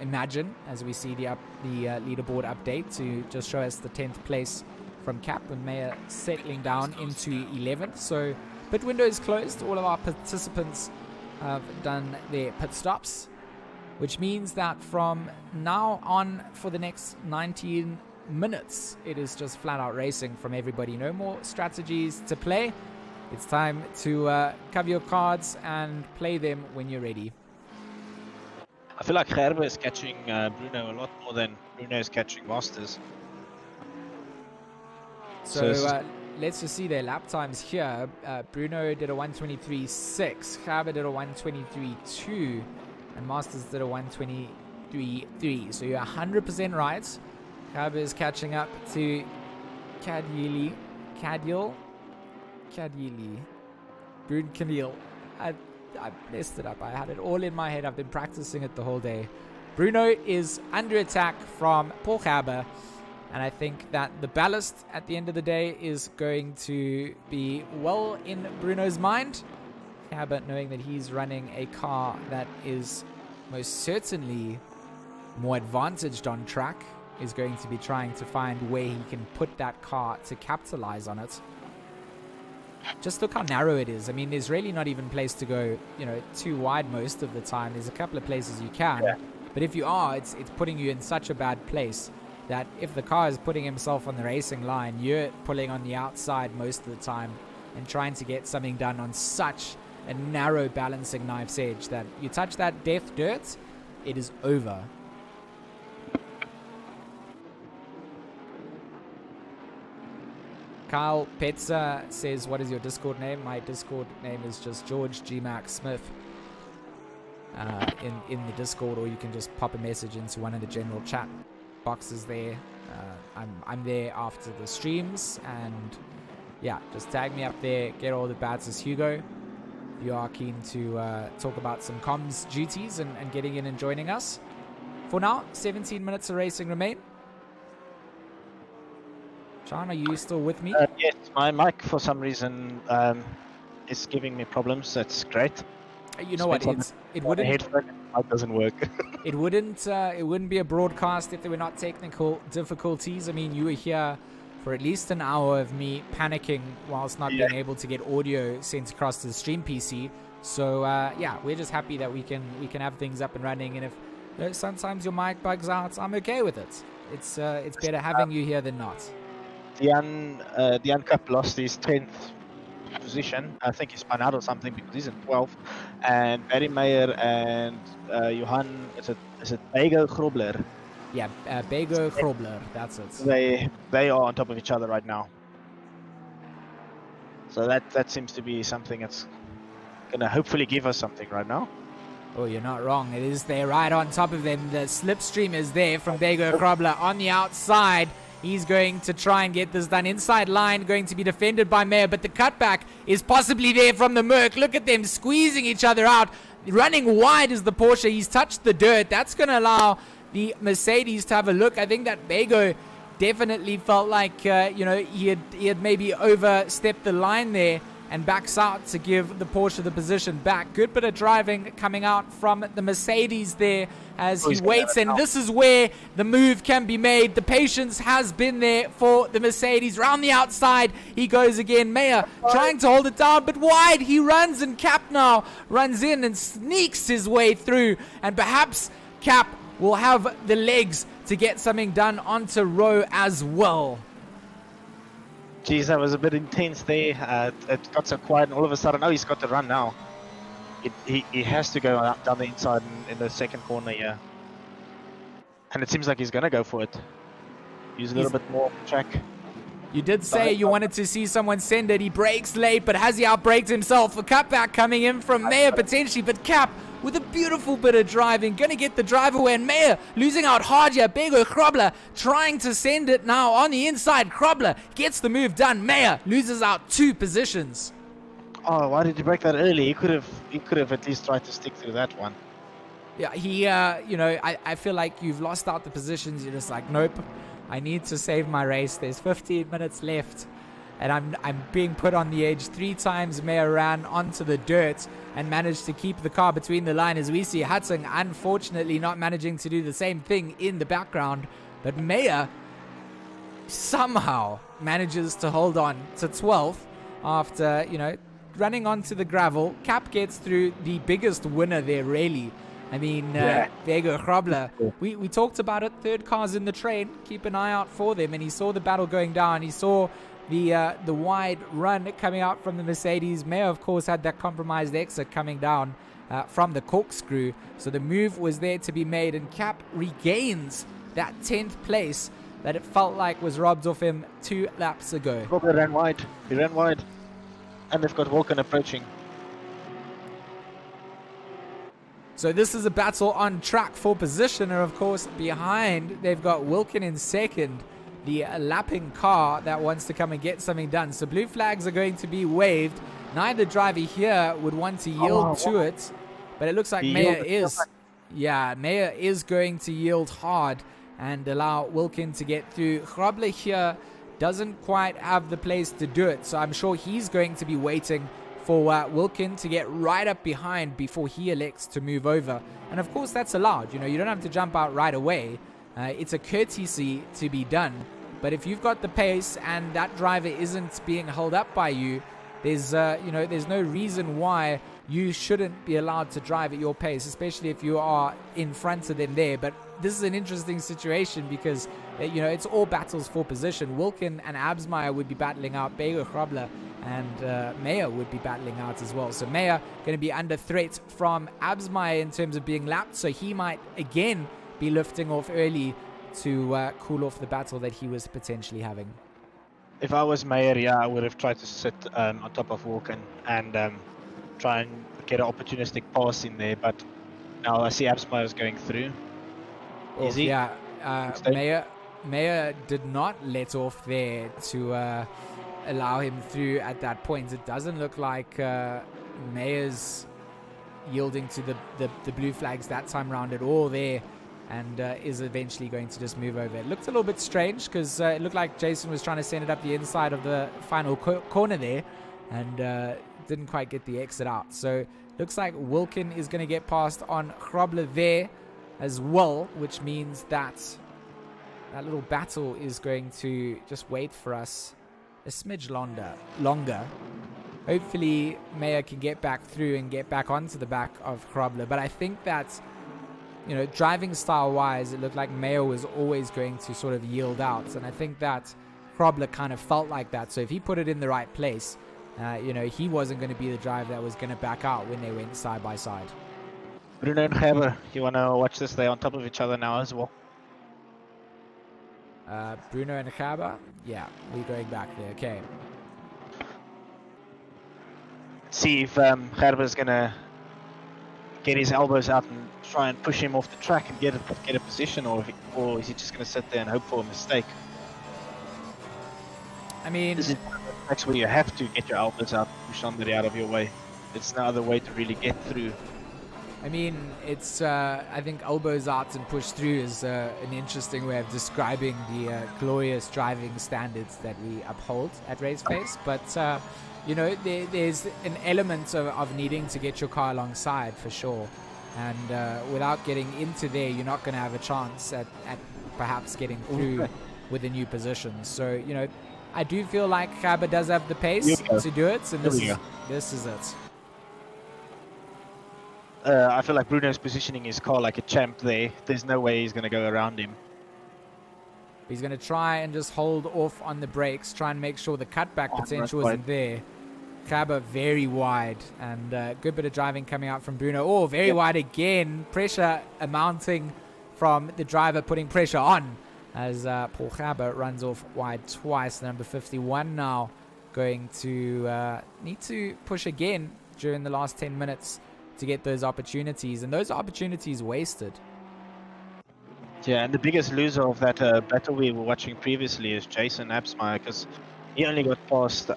imagine, as we see the leaderboard update to just show us the 10th place from Cap, and Mayer settling down into 11th. So pit window is closed. All of our participants have done their pit stops, which means that from now on for the next 19 minutes, it is just flat out racing from everybody. No more strategies to play. It's time to cover your cards and play them when you're ready. I feel like Gerber is catching Bruno a lot more than Bruno is catching Masters. So let's just see their lap times here. Bruno did a 1:23.6, Gerber did a 1:23.2, and Masters did a 1:23.3. So you're 100% right. Gerber is catching up to Cadiel, Brun Camille. I messed it up. I had it all in my head. I've been practicing it the whole day. Bruno is under attack from Paul Gerber, and I think that the ballast at the end of the day is going to be well in Bruno's mind. Gerber, knowing that he's running a car that is most certainly more advantaged on track, is going to be trying to find where he can put that car to capitalize on it. Just look how narrow it is. I mean, there's really not even place to go, too wide most of the time. There's a couple of places you can, but if you are, it's putting you in such a bad place that if the car is putting himself on the racing line, you're pulling on the outside most of the time and trying to get something done on such a narrow balancing knife's edge that you touch that death dirt, it is over. Kyle Petza says, what is your Discord name? My Discord name is just George G. Mac Smith in the Discord, or you can just pop a message into one of the general chat boxes there. I'm there after the streams, and yeah, just tag me up there. Get all the bats as Hugo. If you are keen to talk about some comms duties and getting in and joining us. For now, 17 minutes of racing remain. Sean, are you still with me? Yes, my mic for some reason is giving me problems. That's great. You know what? It wouldn't. Headphone, it doesn't work. It wouldn't be a broadcast if there were not technical difficulties. I mean, you were here for at least an hour of me panicking whilst not being able to get audio sent across to the stream PC. So yeah, we're just happy that we can have things up and running. And if sometimes your mic bugs out, I'm okay with it. It's better having you here than not. The Uncup lost his 10th position. I think he spun out or something because he's in 12th. And Barry Meyer and Johan, is it Bego Grobler? Yeah, Bego Grobler, that's it. They are on top of each other right now. So that seems to be something that's going to hopefully give us something right now. Oh, you're not wrong. It is there right on top of them. The slipstream is there from Bego Grobler on the outside. He's going to try and get this done. Inside line going to be defended by Mayer, but the cutback is possibly there from the Merc. Look at them squeezing each other out. Running wide is the Porsche. He's touched the dirt. That's going to allow the Mercedes to have a look. I think that Bego definitely felt like, he had maybe overstepped the line there and backs out to give the Porsche the position back. Good bit of driving coming out from the Mercedes there as he waits, and this is where the move can be made. The patience has been there for the Mercedes. Round the outside, he goes again. Mayer trying to hold it down, but wide he runs, and Cap now runs in and sneaks his way through, and perhaps Cap will have the legs to get something done onto Rowe as well. Geez, that was a bit intense there. It got so quiet, and all of a sudden, he's got to run now. He has to go down the inside in the second corner here. And it seems like he's going to go for it. Use a little bit more track. You did say you wanted to see someone send it. He breaks late, but has he outbraked himself? A cutback coming in from Mayer potentially, but Cap with a beautiful bit of driving, going to get the drive away, and Mayer losing out hard here. Bego Krobler trying to send it now on the inside. Krobler gets the move done. Mayer loses out 2 positions. Oh, why did you break that early? He could have at least tried to stick through that one. Yeah, he, I feel like you've lost out the positions. You're just like, nope, I need to save my race. There's 15 minutes left, and I'm being put on the edge. 3 times Mayer ran onto the dirt and managed to keep the car between the line, as we see Hudson unfortunately not managing to do the same thing in the background. But Mayer somehow manages to hold on to 12th after, running onto the gravel. Cap gets through, the biggest winner there, really. I mean, Bego Krobler, we talked about it, 3rd cars in the train, keep an eye out for them, and he saw the battle going down. He saw the wide run coming out from the Mercedes. Mayer, of course, had that compromised exit coming down from the corkscrew, so the move was there to be made, and Cap regains that 10th place that it felt like was robbed of him 2 laps ago. Krobler ran wide. He ran wide, and they've got Vulcan approaching. So this is a battle on track for positioner, of course. Behind, they've got Wilkin in 2nd, the lapping car that wants to come and get something done. So blue flags are going to be waved. Neither driver here would want to yield to it, but it looks like Mayer is. Yeah, Mayer is going to yield hard and allow Wilkin to get through. Krobler here doesn't quite have the place to do it, so I'm sure he's going to be waiting for Wilkin to get right up behind before he elects to move over. And of course that's allowed. You don't have to jump out right away. It's a courtesy to be done. But if you've got the pace and that driver isn't being held up by you, there's no reason why you shouldn't be allowed to drive at your pace, especially if you are in front of them there. But this is an interesting situation because it's all battles for position. Wilkin and Absmeyer would be battling out. Bego Krobler and Mayer would be battling out as well. So Mayer going to be under threat from Absmeyer in terms of being lapped, so he might again be lifting off early to cool off the battle that he was potentially having. If I was Mayer, I would have tried to sit on top of Vulcan and try and get an opportunistic pass in there, but now I see Absmeyer is going through. Easy. Yeah, Mayer did not let off there to allow him through at that point. It doesn't look like Mayer's yielding to the blue flags that time round at all there, and is eventually going to just move over. It looked a little bit strange because it looked like Jason was trying to send it up the inside of the final corner there, and didn't quite get the exit out. So looks like Wilkin is going to get past on Krobler there as well, which means that little battle is going to just wait for us a smidge longer. Hopefully Mayer can get back through and get back onto the back of Krobler, but I think that driving style wise, it looked like Mayer was always going to sort of yield out, and I think that Krobler kind of felt like that. So if he put it in the right place, he wasn't going to be the driver that was going to back out when they went side by side. Bruno and Gerber, you want to watch this? They're on top of each other now as well. Bruno and Gerber, yeah, we're going back there. Okay. See if Gerber's going to get his elbows out and try and push him off the track and get a position, or is he just going to sit there and hope for a mistake? I mean, this is that's where you have to get your elbows out, push somebody out of your way. It's no other way to really get through. I mean, it's I think elbows out and push through is an interesting way of describing the glorious driving standards that we uphold at RaceFace. But there's an element of needing to get your car alongside for sure, and without getting into there, you're not going to have a chance at perhaps getting through with a new position. So I do feel like Gerber does have the pace to do it, and this is it. I feel like Bruno's positioning his car like a champ there. There's no way he's going to go around him. He's going to try and just hold off on the brakes, try and make sure the cutback potential isn't there. Gerber very wide, and good bit of driving coming out from Bruno. Oh, very wide again. Pressure mounting from the driver, putting pressure on as Paul Gaber runs off wide twice. Number 51 now going to need to push again during the last 10 minutes to get those opportunities, and those opportunities wasted. Yeah, and the biggest loser of that battle we were watching previously is Jason Absmeyer, because he only got past,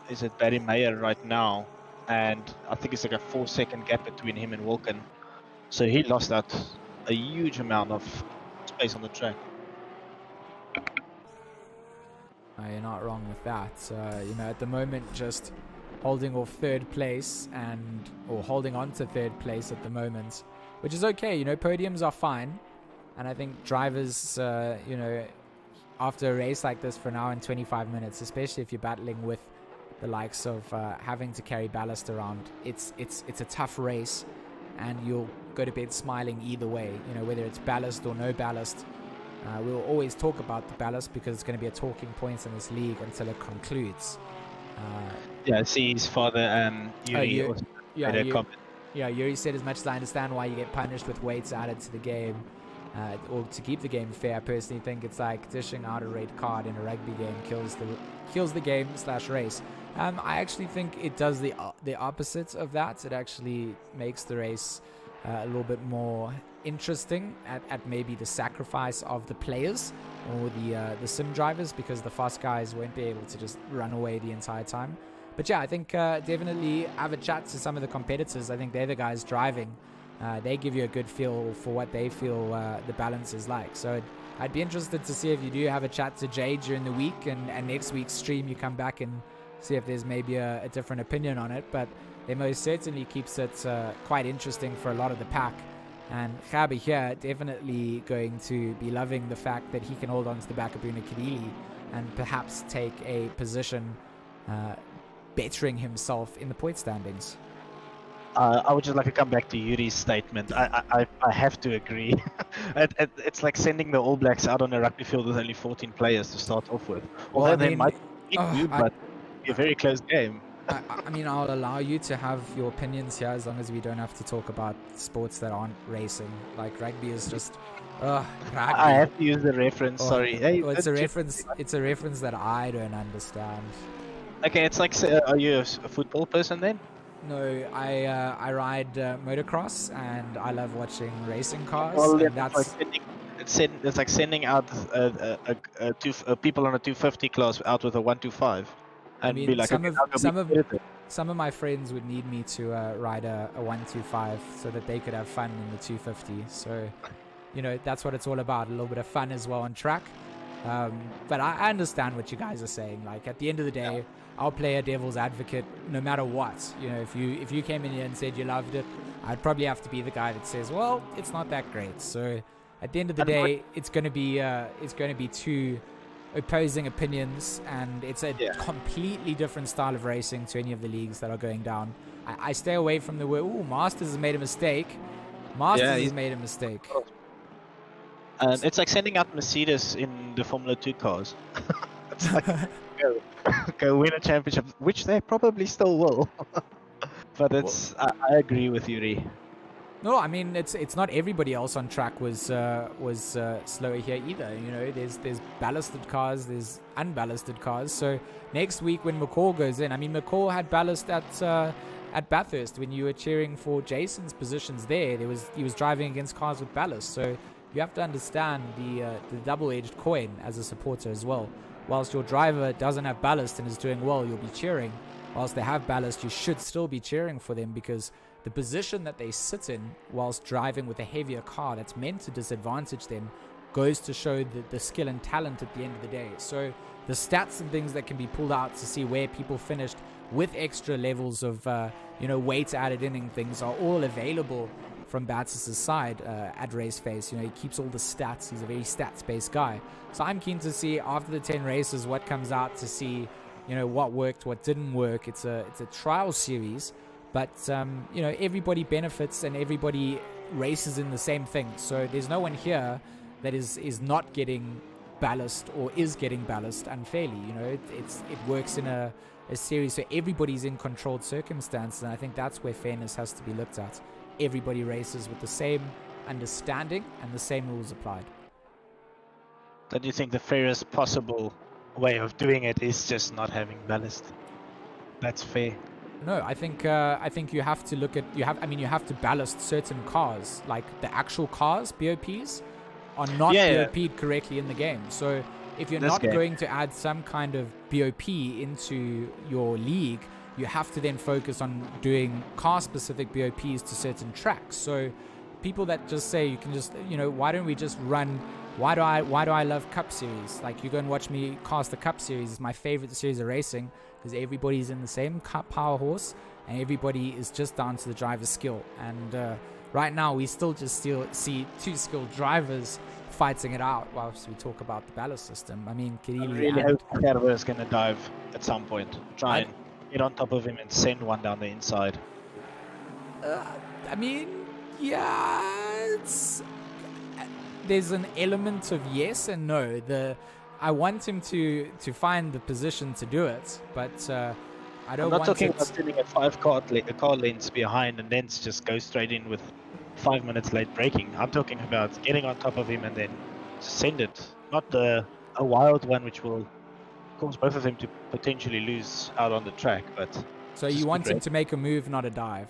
is it Barry Mayer right now? And I think it's like a 4-second gap between him and Wilken. So he lost out a huge amount of space on the track. You're not wrong with that. At the moment, just holding off third place or holding on to third place at the moment, which is okay. Podiums are fine. And I think drivers, after a race like this for an hour and 25 minutes, especially if you're battling with the likes of having to carry ballast around, it's a tough race, and you'll go to bed smiling either way. Whether it's ballast or no ballast. We'll always talk about the ballast because it's going to be a talking point in this league until it concludes. I see his father, Yuri. Yuri said, as much as I understand why you get punished with weights added to the game, or to keep the game fair, I personally think it's like dishing out a red card in a rugby game kills the game / race. I actually think it does the opposite of that. It actually makes the race a little bit more interesting at maybe the sacrifice of the players or the sim drivers, because the fast guys won't be able to just run away the entire time. But yeah, I think definitely have a chat to some of the competitors. I think they're the guys driving. They give you a good feel for what they feel the balance is like. So I'd be interested to see if you do have a chat to Jay during the week, and next week's stream you come back and see if there's maybe a different opinion on it. But it most certainly keeps it quite interesting for a lot of the pack. And Gabi here definitely going to be loving the fact that he can hold on to the back of Bruno Kadili and perhaps take a position bettering himself in the point standings. I would just like to come back to Yuri's statement. I have to agree. It's like sending the All Blacks out on a rugby field with only 14 players to start off with. Although they might beat you, but it's a very close game. I'll allow you to have your opinions here as long as we don't have to talk about sports that aren't racing. Like rugby is just, rugby. I have to use the reference. Sorry. Hey, it's a reference. It's a reference that I don't understand. Okay, it's like, are you a football person then? No, I ride motocross, and I love watching racing cars. Well, and that's it's like sending out people on a 250 class out with a 125. And be like, some of my friends would need me to ride a 125 so that they could have fun in the 250. So, that's what it's all about. A little bit of fun as well on track. But I understand what you guys are saying. Like, at the end of the day, I'll play a devil's advocate no matter what. If you came in here and said you loved it, I'd probably have to be the guy that says, well, it's not that great. So at the end of the day, it's going to be two opposing opinions, and it's a completely different style of racing to any of the leagues that are going down. I stay away from the word, Masters has made a mistake. Has made a mistake. It's like sending out Mercedes in the Formula 2 cars. It's like, go win a championship, which they probably still will. But I agree with Yuri. No, I mean it's not everybody else on track was slower here either. There's ballasted cars, there's unballasted cars. So next week when Mccall goes in, I mean McCall had ballast at Bathurst when you were cheering for Jason's positions there. He was driving against cars with ballast. So you have to understand the double-edged coin as a supporter as well. Whilst your driver doesn't have ballast and is doing well, you'll be cheering. Whilst they have ballast, you should still be cheering for them, because the position that they sit in whilst driving with a heavier car that's meant to disadvantage them goes to show the skill and talent at the end of the day. So the stats and things that can be pulled out to see where people finished with extra levels of weight added in and things are all available from Bats's side at RaceFace. He keeps all the stats. He's a very stats-based guy. So I'm keen to see after the 10 races what comes out, to see what worked, what didn't work. It's a trial series, but everybody benefits and everybody races in the same thing. So there's no one here that is not getting ballast or is getting ballast unfairly. It works in a series, so everybody's in controlled circumstances, and I think that's where fairness has to be looked at. Everybody races with the same understanding and the same rules applied. Then you think the fairest possible way of doing it is just not having ballast. That's fair. No, I think you have to look at you have to ballast certain cars, like the actual cars, BOPs, are not BOP'd correctly in the game. So if you're not going to add some kind of BOP into your league, you have to then focus on doing car-specific BOPs to certain tracks. So people that just say you can just, why don't we just run? Why do I love Cup Series? Like, you go and watch me cast the Cup Series. It's my favorite series of racing because everybody's in the same power horse and everybody is just down to the driver's skill. And right now we still just see two skilled drivers fighting it out whilst we talk about the ballast system. I mean, I really hope Gerber is going to dive at some point. Try and get on top of him and send one down the inside. I mean, yeah, there's an element of yes and no. I want him to find the position to do it, but I don't want it. I'm not talking about sitting at 5 car lengths behind and then just go straight in with 5 minutes late braking. I'm talking about getting on top of him and then send it. Not a wild one which will cause both of them to potentially lose out on the track. But so you want him to make a move, not a dive?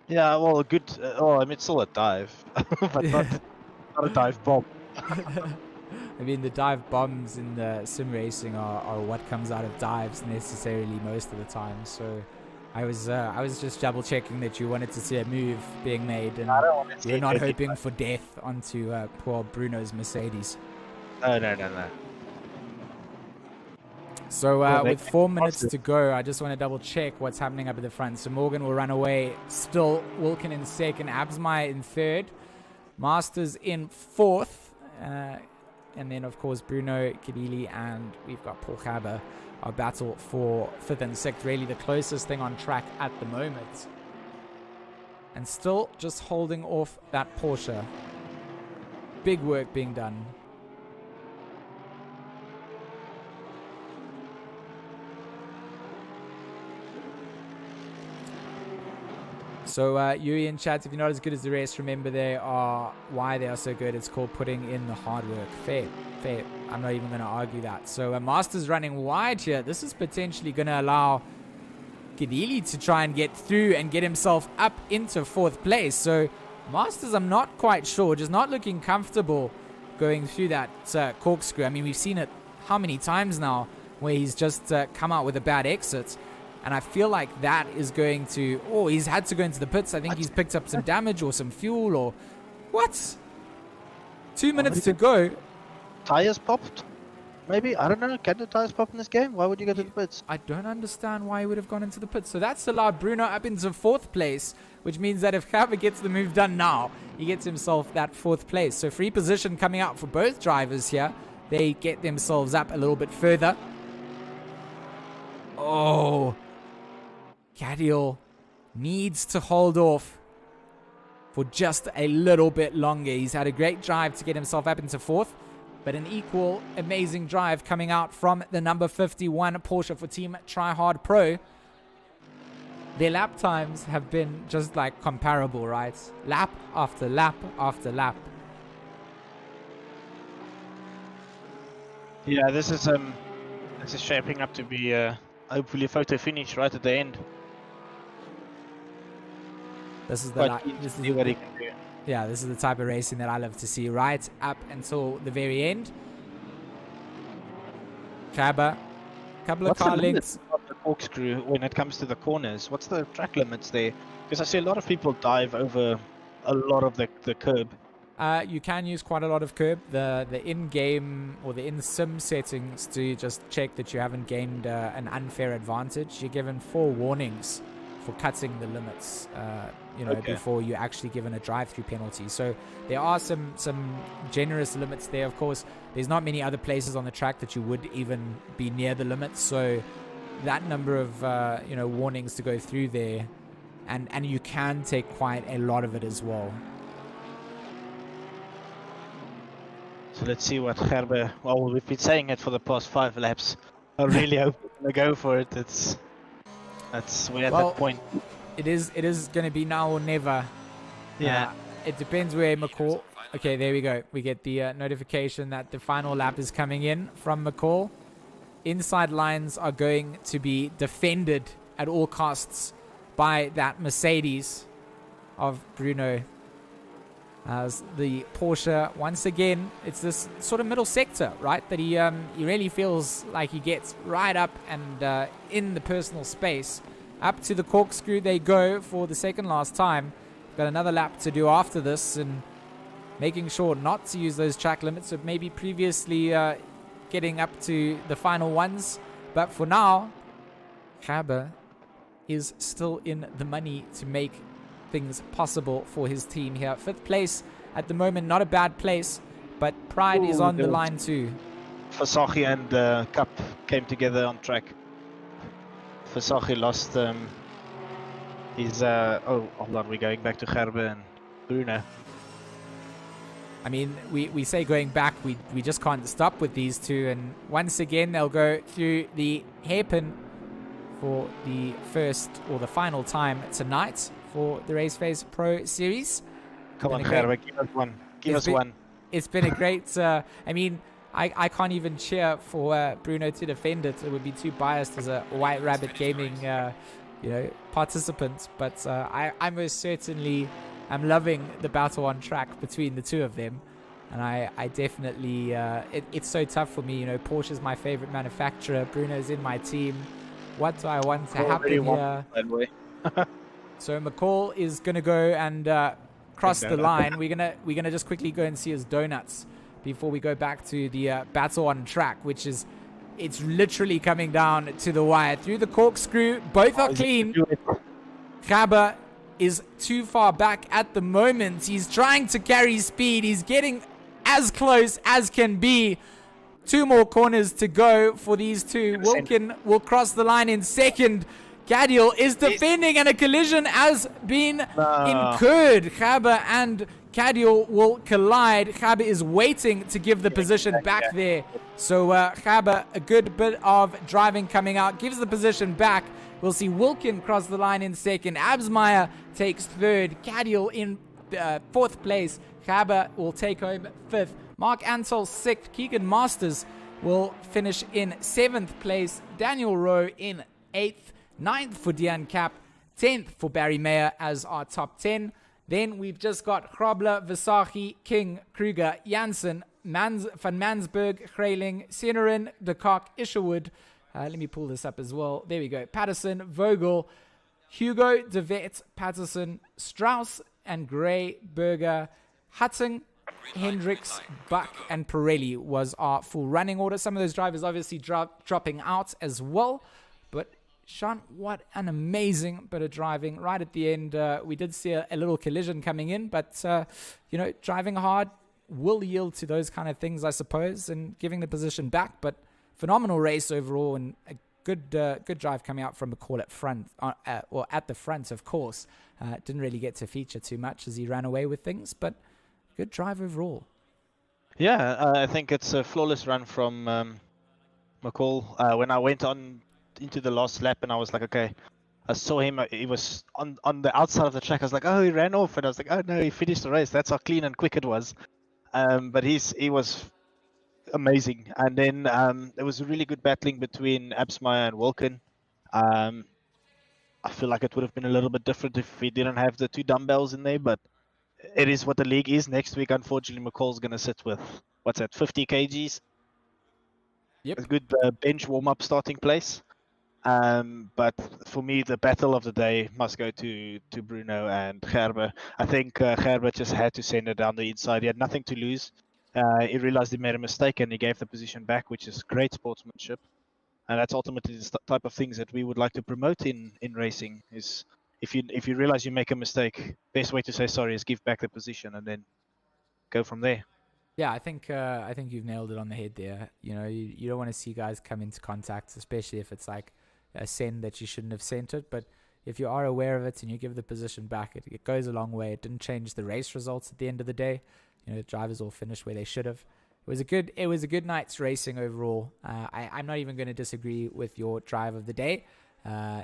Yeah, well, a good. I mean, it's still a dive, but not a dive bomb. I mean, the dive bombs in the sim racing are what comes out of dives necessarily most of the time. So I was just double checking that you wanted to see a move being made, and you're not hoping for death onto poor Bruno's Mercedes. No. So with 4 minutes to go, I just want to double check what's happening up at the front. So Morgan will run away. Still Wilkin in second, Absmeyer in third, Masters in fourth, and then of course Bruno, Kadili, and we've got Paul Haber. Our battle for fifth and sixth, really the closest thing on track at the moment. And still just holding off that Porsche. Big work being done. So Yuri in chat, if you're not as good as the rest, remember why they are so good. It's called putting in the hard work. Fair. I'm not even going to argue that. So Master's running wide here. This is potentially going to allow Kadili to try and get through and get himself up into fourth place. So Masters, I'm not quite sure, just not looking comfortable going through that corkscrew. I mean, we've seen it how many times now where he's just come out with a bad exit. And I feel like that is going to... Oh, he's had to go into the pits. I think he's picked up some damage or some fuel or... What? 2 minutes to go. Tires popped? Maybe? I don't know. Can the tires pop in this game? Why would you go to the pits? I don't understand why he would have gone into the pits. So that's allowed Bruno up into fourth place, which means that if Haber gets the move done now, he gets himself that fourth place. So free position coming out for both drivers here. They get themselves up a little bit further. Oh... Cadiel needs to hold off for just a little bit longer. He's had a great drive to get himself up into fourth, but an equal amazing drive coming out from the number 51 Porsche for Team Tryhard Pro. Their lap times have been just like comparable, right? Lap after lap after lap. Yeah, this is shaping up to be hopefully a photo finish right at the end. This is the this is the type of racing that I love to see, right up until the very end. Chaba, couple of car lengths. What's the corkscrew when it comes to the corners? What's the track limits there? Because I see a lot of people dive over a lot of the curb. You can use quite a lot of curb. The in-game or the in-sim settings to just check that you haven't gained an unfair advantage. You're given 4 warnings for cutting the limits, before you're actually given a drive-through penalty. So there are some generous limits there. Of course, there's not many other places on the track that you would even be near the limits. So that number of warnings to go through there, and you can take quite a lot of it as well. So let's see what Gerber... Well, we've been saying it for the past 5 laps. I really hope we're going to go for it. We're at that point. It is going to be now or never. Yeah. It depends where Mccall... Okay, there we go. We get the notification that the final lap is coming in from Mccall. Inside lines are going to be defended at all costs by that Mercedes of Bruno. As the Porsche, once again, it's this sort of middle sector, right? That he really feels like he gets right up and in the personal space. Up to the corkscrew they go for the second last time. Got another lap to do after this, and making sure not to use those track limits of maybe previously getting up to the final ones. But for now, Gerber is still in the money to make things possible for his team here. 5th place at the moment, not a bad place, but pride is on the line too. Versace and Cup came together on track. Versace lost his... oh, hold on, we're going back to Gerber and Bruno. I mean, we say going back, we just can't stop with these two. And once again, they'll go through the hairpin for the first or the final time tonight for the RaceFace.Pro series. Come on, Gerber, give us one. Give us one. It's been a great... I mean, I can't even cheer for Bruno to defend it. It would be too biased as a White Rabbit Gaming participant. But I most certainly... I'm loving the battle on track between the two of them. And I definitely... it's so tough for me. You know, Porsche's my favorite manufacturer. Bruno's in my team. What do I want to happen here? So Mccall is going to go and cross the line. We're gonna just quickly go and see his donuts before we go back to the battle on track, which is... It's literally coming down to the wire. Through the corkscrew. Both are clean. Gerber is too far back at the moment. He's trying to carry speed. He's getting as close as can be. 2 more corners to go for these two. Wilkin will cross the line in second. Gadiel is defending, and a collision has been incurred. Gerber and Gadiel will collide. Gerber is waiting to give the position back there. So Gerber, a good bit of driving coming out, gives the position back. We'll see Wilkin cross the line in second. Absmeyer takes third. Gadiel in 4th place. Gerber will take home 5th. Mark Antol 6th. Keegan Masters will finish in 7th place. Daniel Rowe in 8th. 9th for Dian Cap. 10th for Barry Mayer as our top 10. Then we've just got Grobler, Versace, King, Kruger, Janssen, Van Mansberg, Grayling, Senerin, De Kock, Isherwood. Let me pull this up as well. There we go. Patterson, Vogel, Hugo, De Vet, Patterson, Strauss, and Gray, Berger, Hutton, Hendricks, Buck, and Pirelli was our full running order. Some of those drivers obviously dropping out as well. But Sean, what an amazing bit of driving. Right at the end, we did see a little collision coming in. But, driving hard will yield to those kind of things, I suppose, and giving the position back. But phenomenal race overall, and a good drive coming out from Mccall at front, or at the front, of course. Didn't really get to feature too much as he ran away with things, but good drive overall. Yeah, I think it's a flawless run from Mccall. When I went on into the last lap, and I was like, okay, I saw him. He was on the outside of the track. I was like, oh, he ran off, and I was like, oh no, he finished the race. That's how clean and quick it was. But he was amazing. And then there was a really good battling between Absmeyer and Wilkin. I feel like it would have been a little bit different if we didn't have the 2 dumbbells in there, but it is what the league is. Next week, unfortunately, McCall's going to sit with, 50 kgs? Yep. A good bench warm-up starting place. But for me, the battle of the day must go to Bruno and Gerber. I think Gerber just had to send it down the inside. He had nothing to lose. He realized he made a mistake and he gave the position back, which is great sportsmanship. And that's ultimately the type of things that we would like to promote in racing. Is if you realize you make a mistake, best way to say sorry is give back the position and then go from there. Yeah, I think you've nailed it on the head there. You don't want to see guys come into contact, especially if it's like a send that you shouldn't have sent it. But if you are aware of it and you give the position back, it goes a long way. It didn't change the race results at the end of the day. The drivers all finished where they should have. It was a good night's racing overall. I'm not even going to disagree with your drive of the day.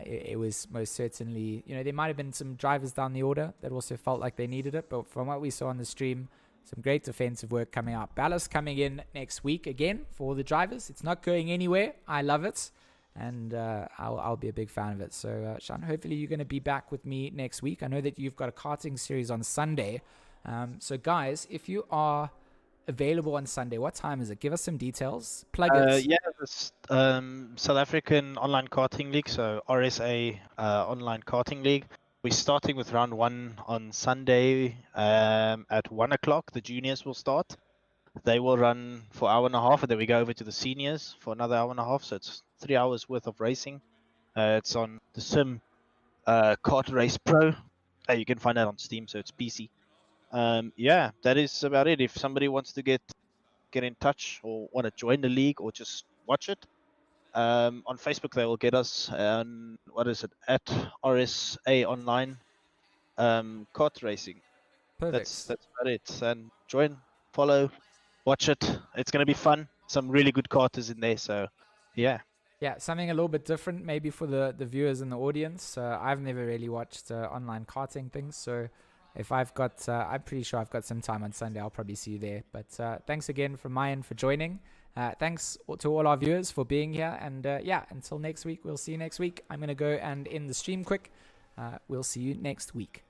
It was most certainly, there might have been some drivers down the order that also felt like they needed it, but from what we saw on the stream, Some great defensive work coming out. Ballast coming in next week again for the drivers. It's not going anywhere. I love it. And I'll be a big fan of it. So, Sean, hopefully you're going to be back with me next week. I know that you've got a karting series on Sunday. So, guys, if you are available on Sunday, what time is it? Give us some details. Plug it. Yeah, this South African Online Karting League, so RSA Online Karting League. We're starting with round 1 on Sunday at 1 o'clock. The juniors will start. They will run for an hour and a half, and then we go over to the seniors for another hour and a half. So it's 3 hours worth of racing. It's on the Sim Kart Race Pro. You can find that on Steam, so it's PC. Yeah, that is about it. If somebody wants to get in touch or want to join the league or just watch it, on Facebook they will get us. What is it? At RSA Online Kart Racing. Perfect. That's about it. And join, follow, watch it. It's going to be fun. Some really good karters in there. So, yeah. Yeah, something a little bit different maybe for the viewers in the audience. I've never really watched online karting things. So if I've got, I'm pretty sure I've got some time on Sunday. I'll probably see you there. But thanks again from my end for joining. Thanks to all our viewers for being here. And yeah, until next week, we'll see you next week. I'm going to go and end the stream quick. We'll see you next week.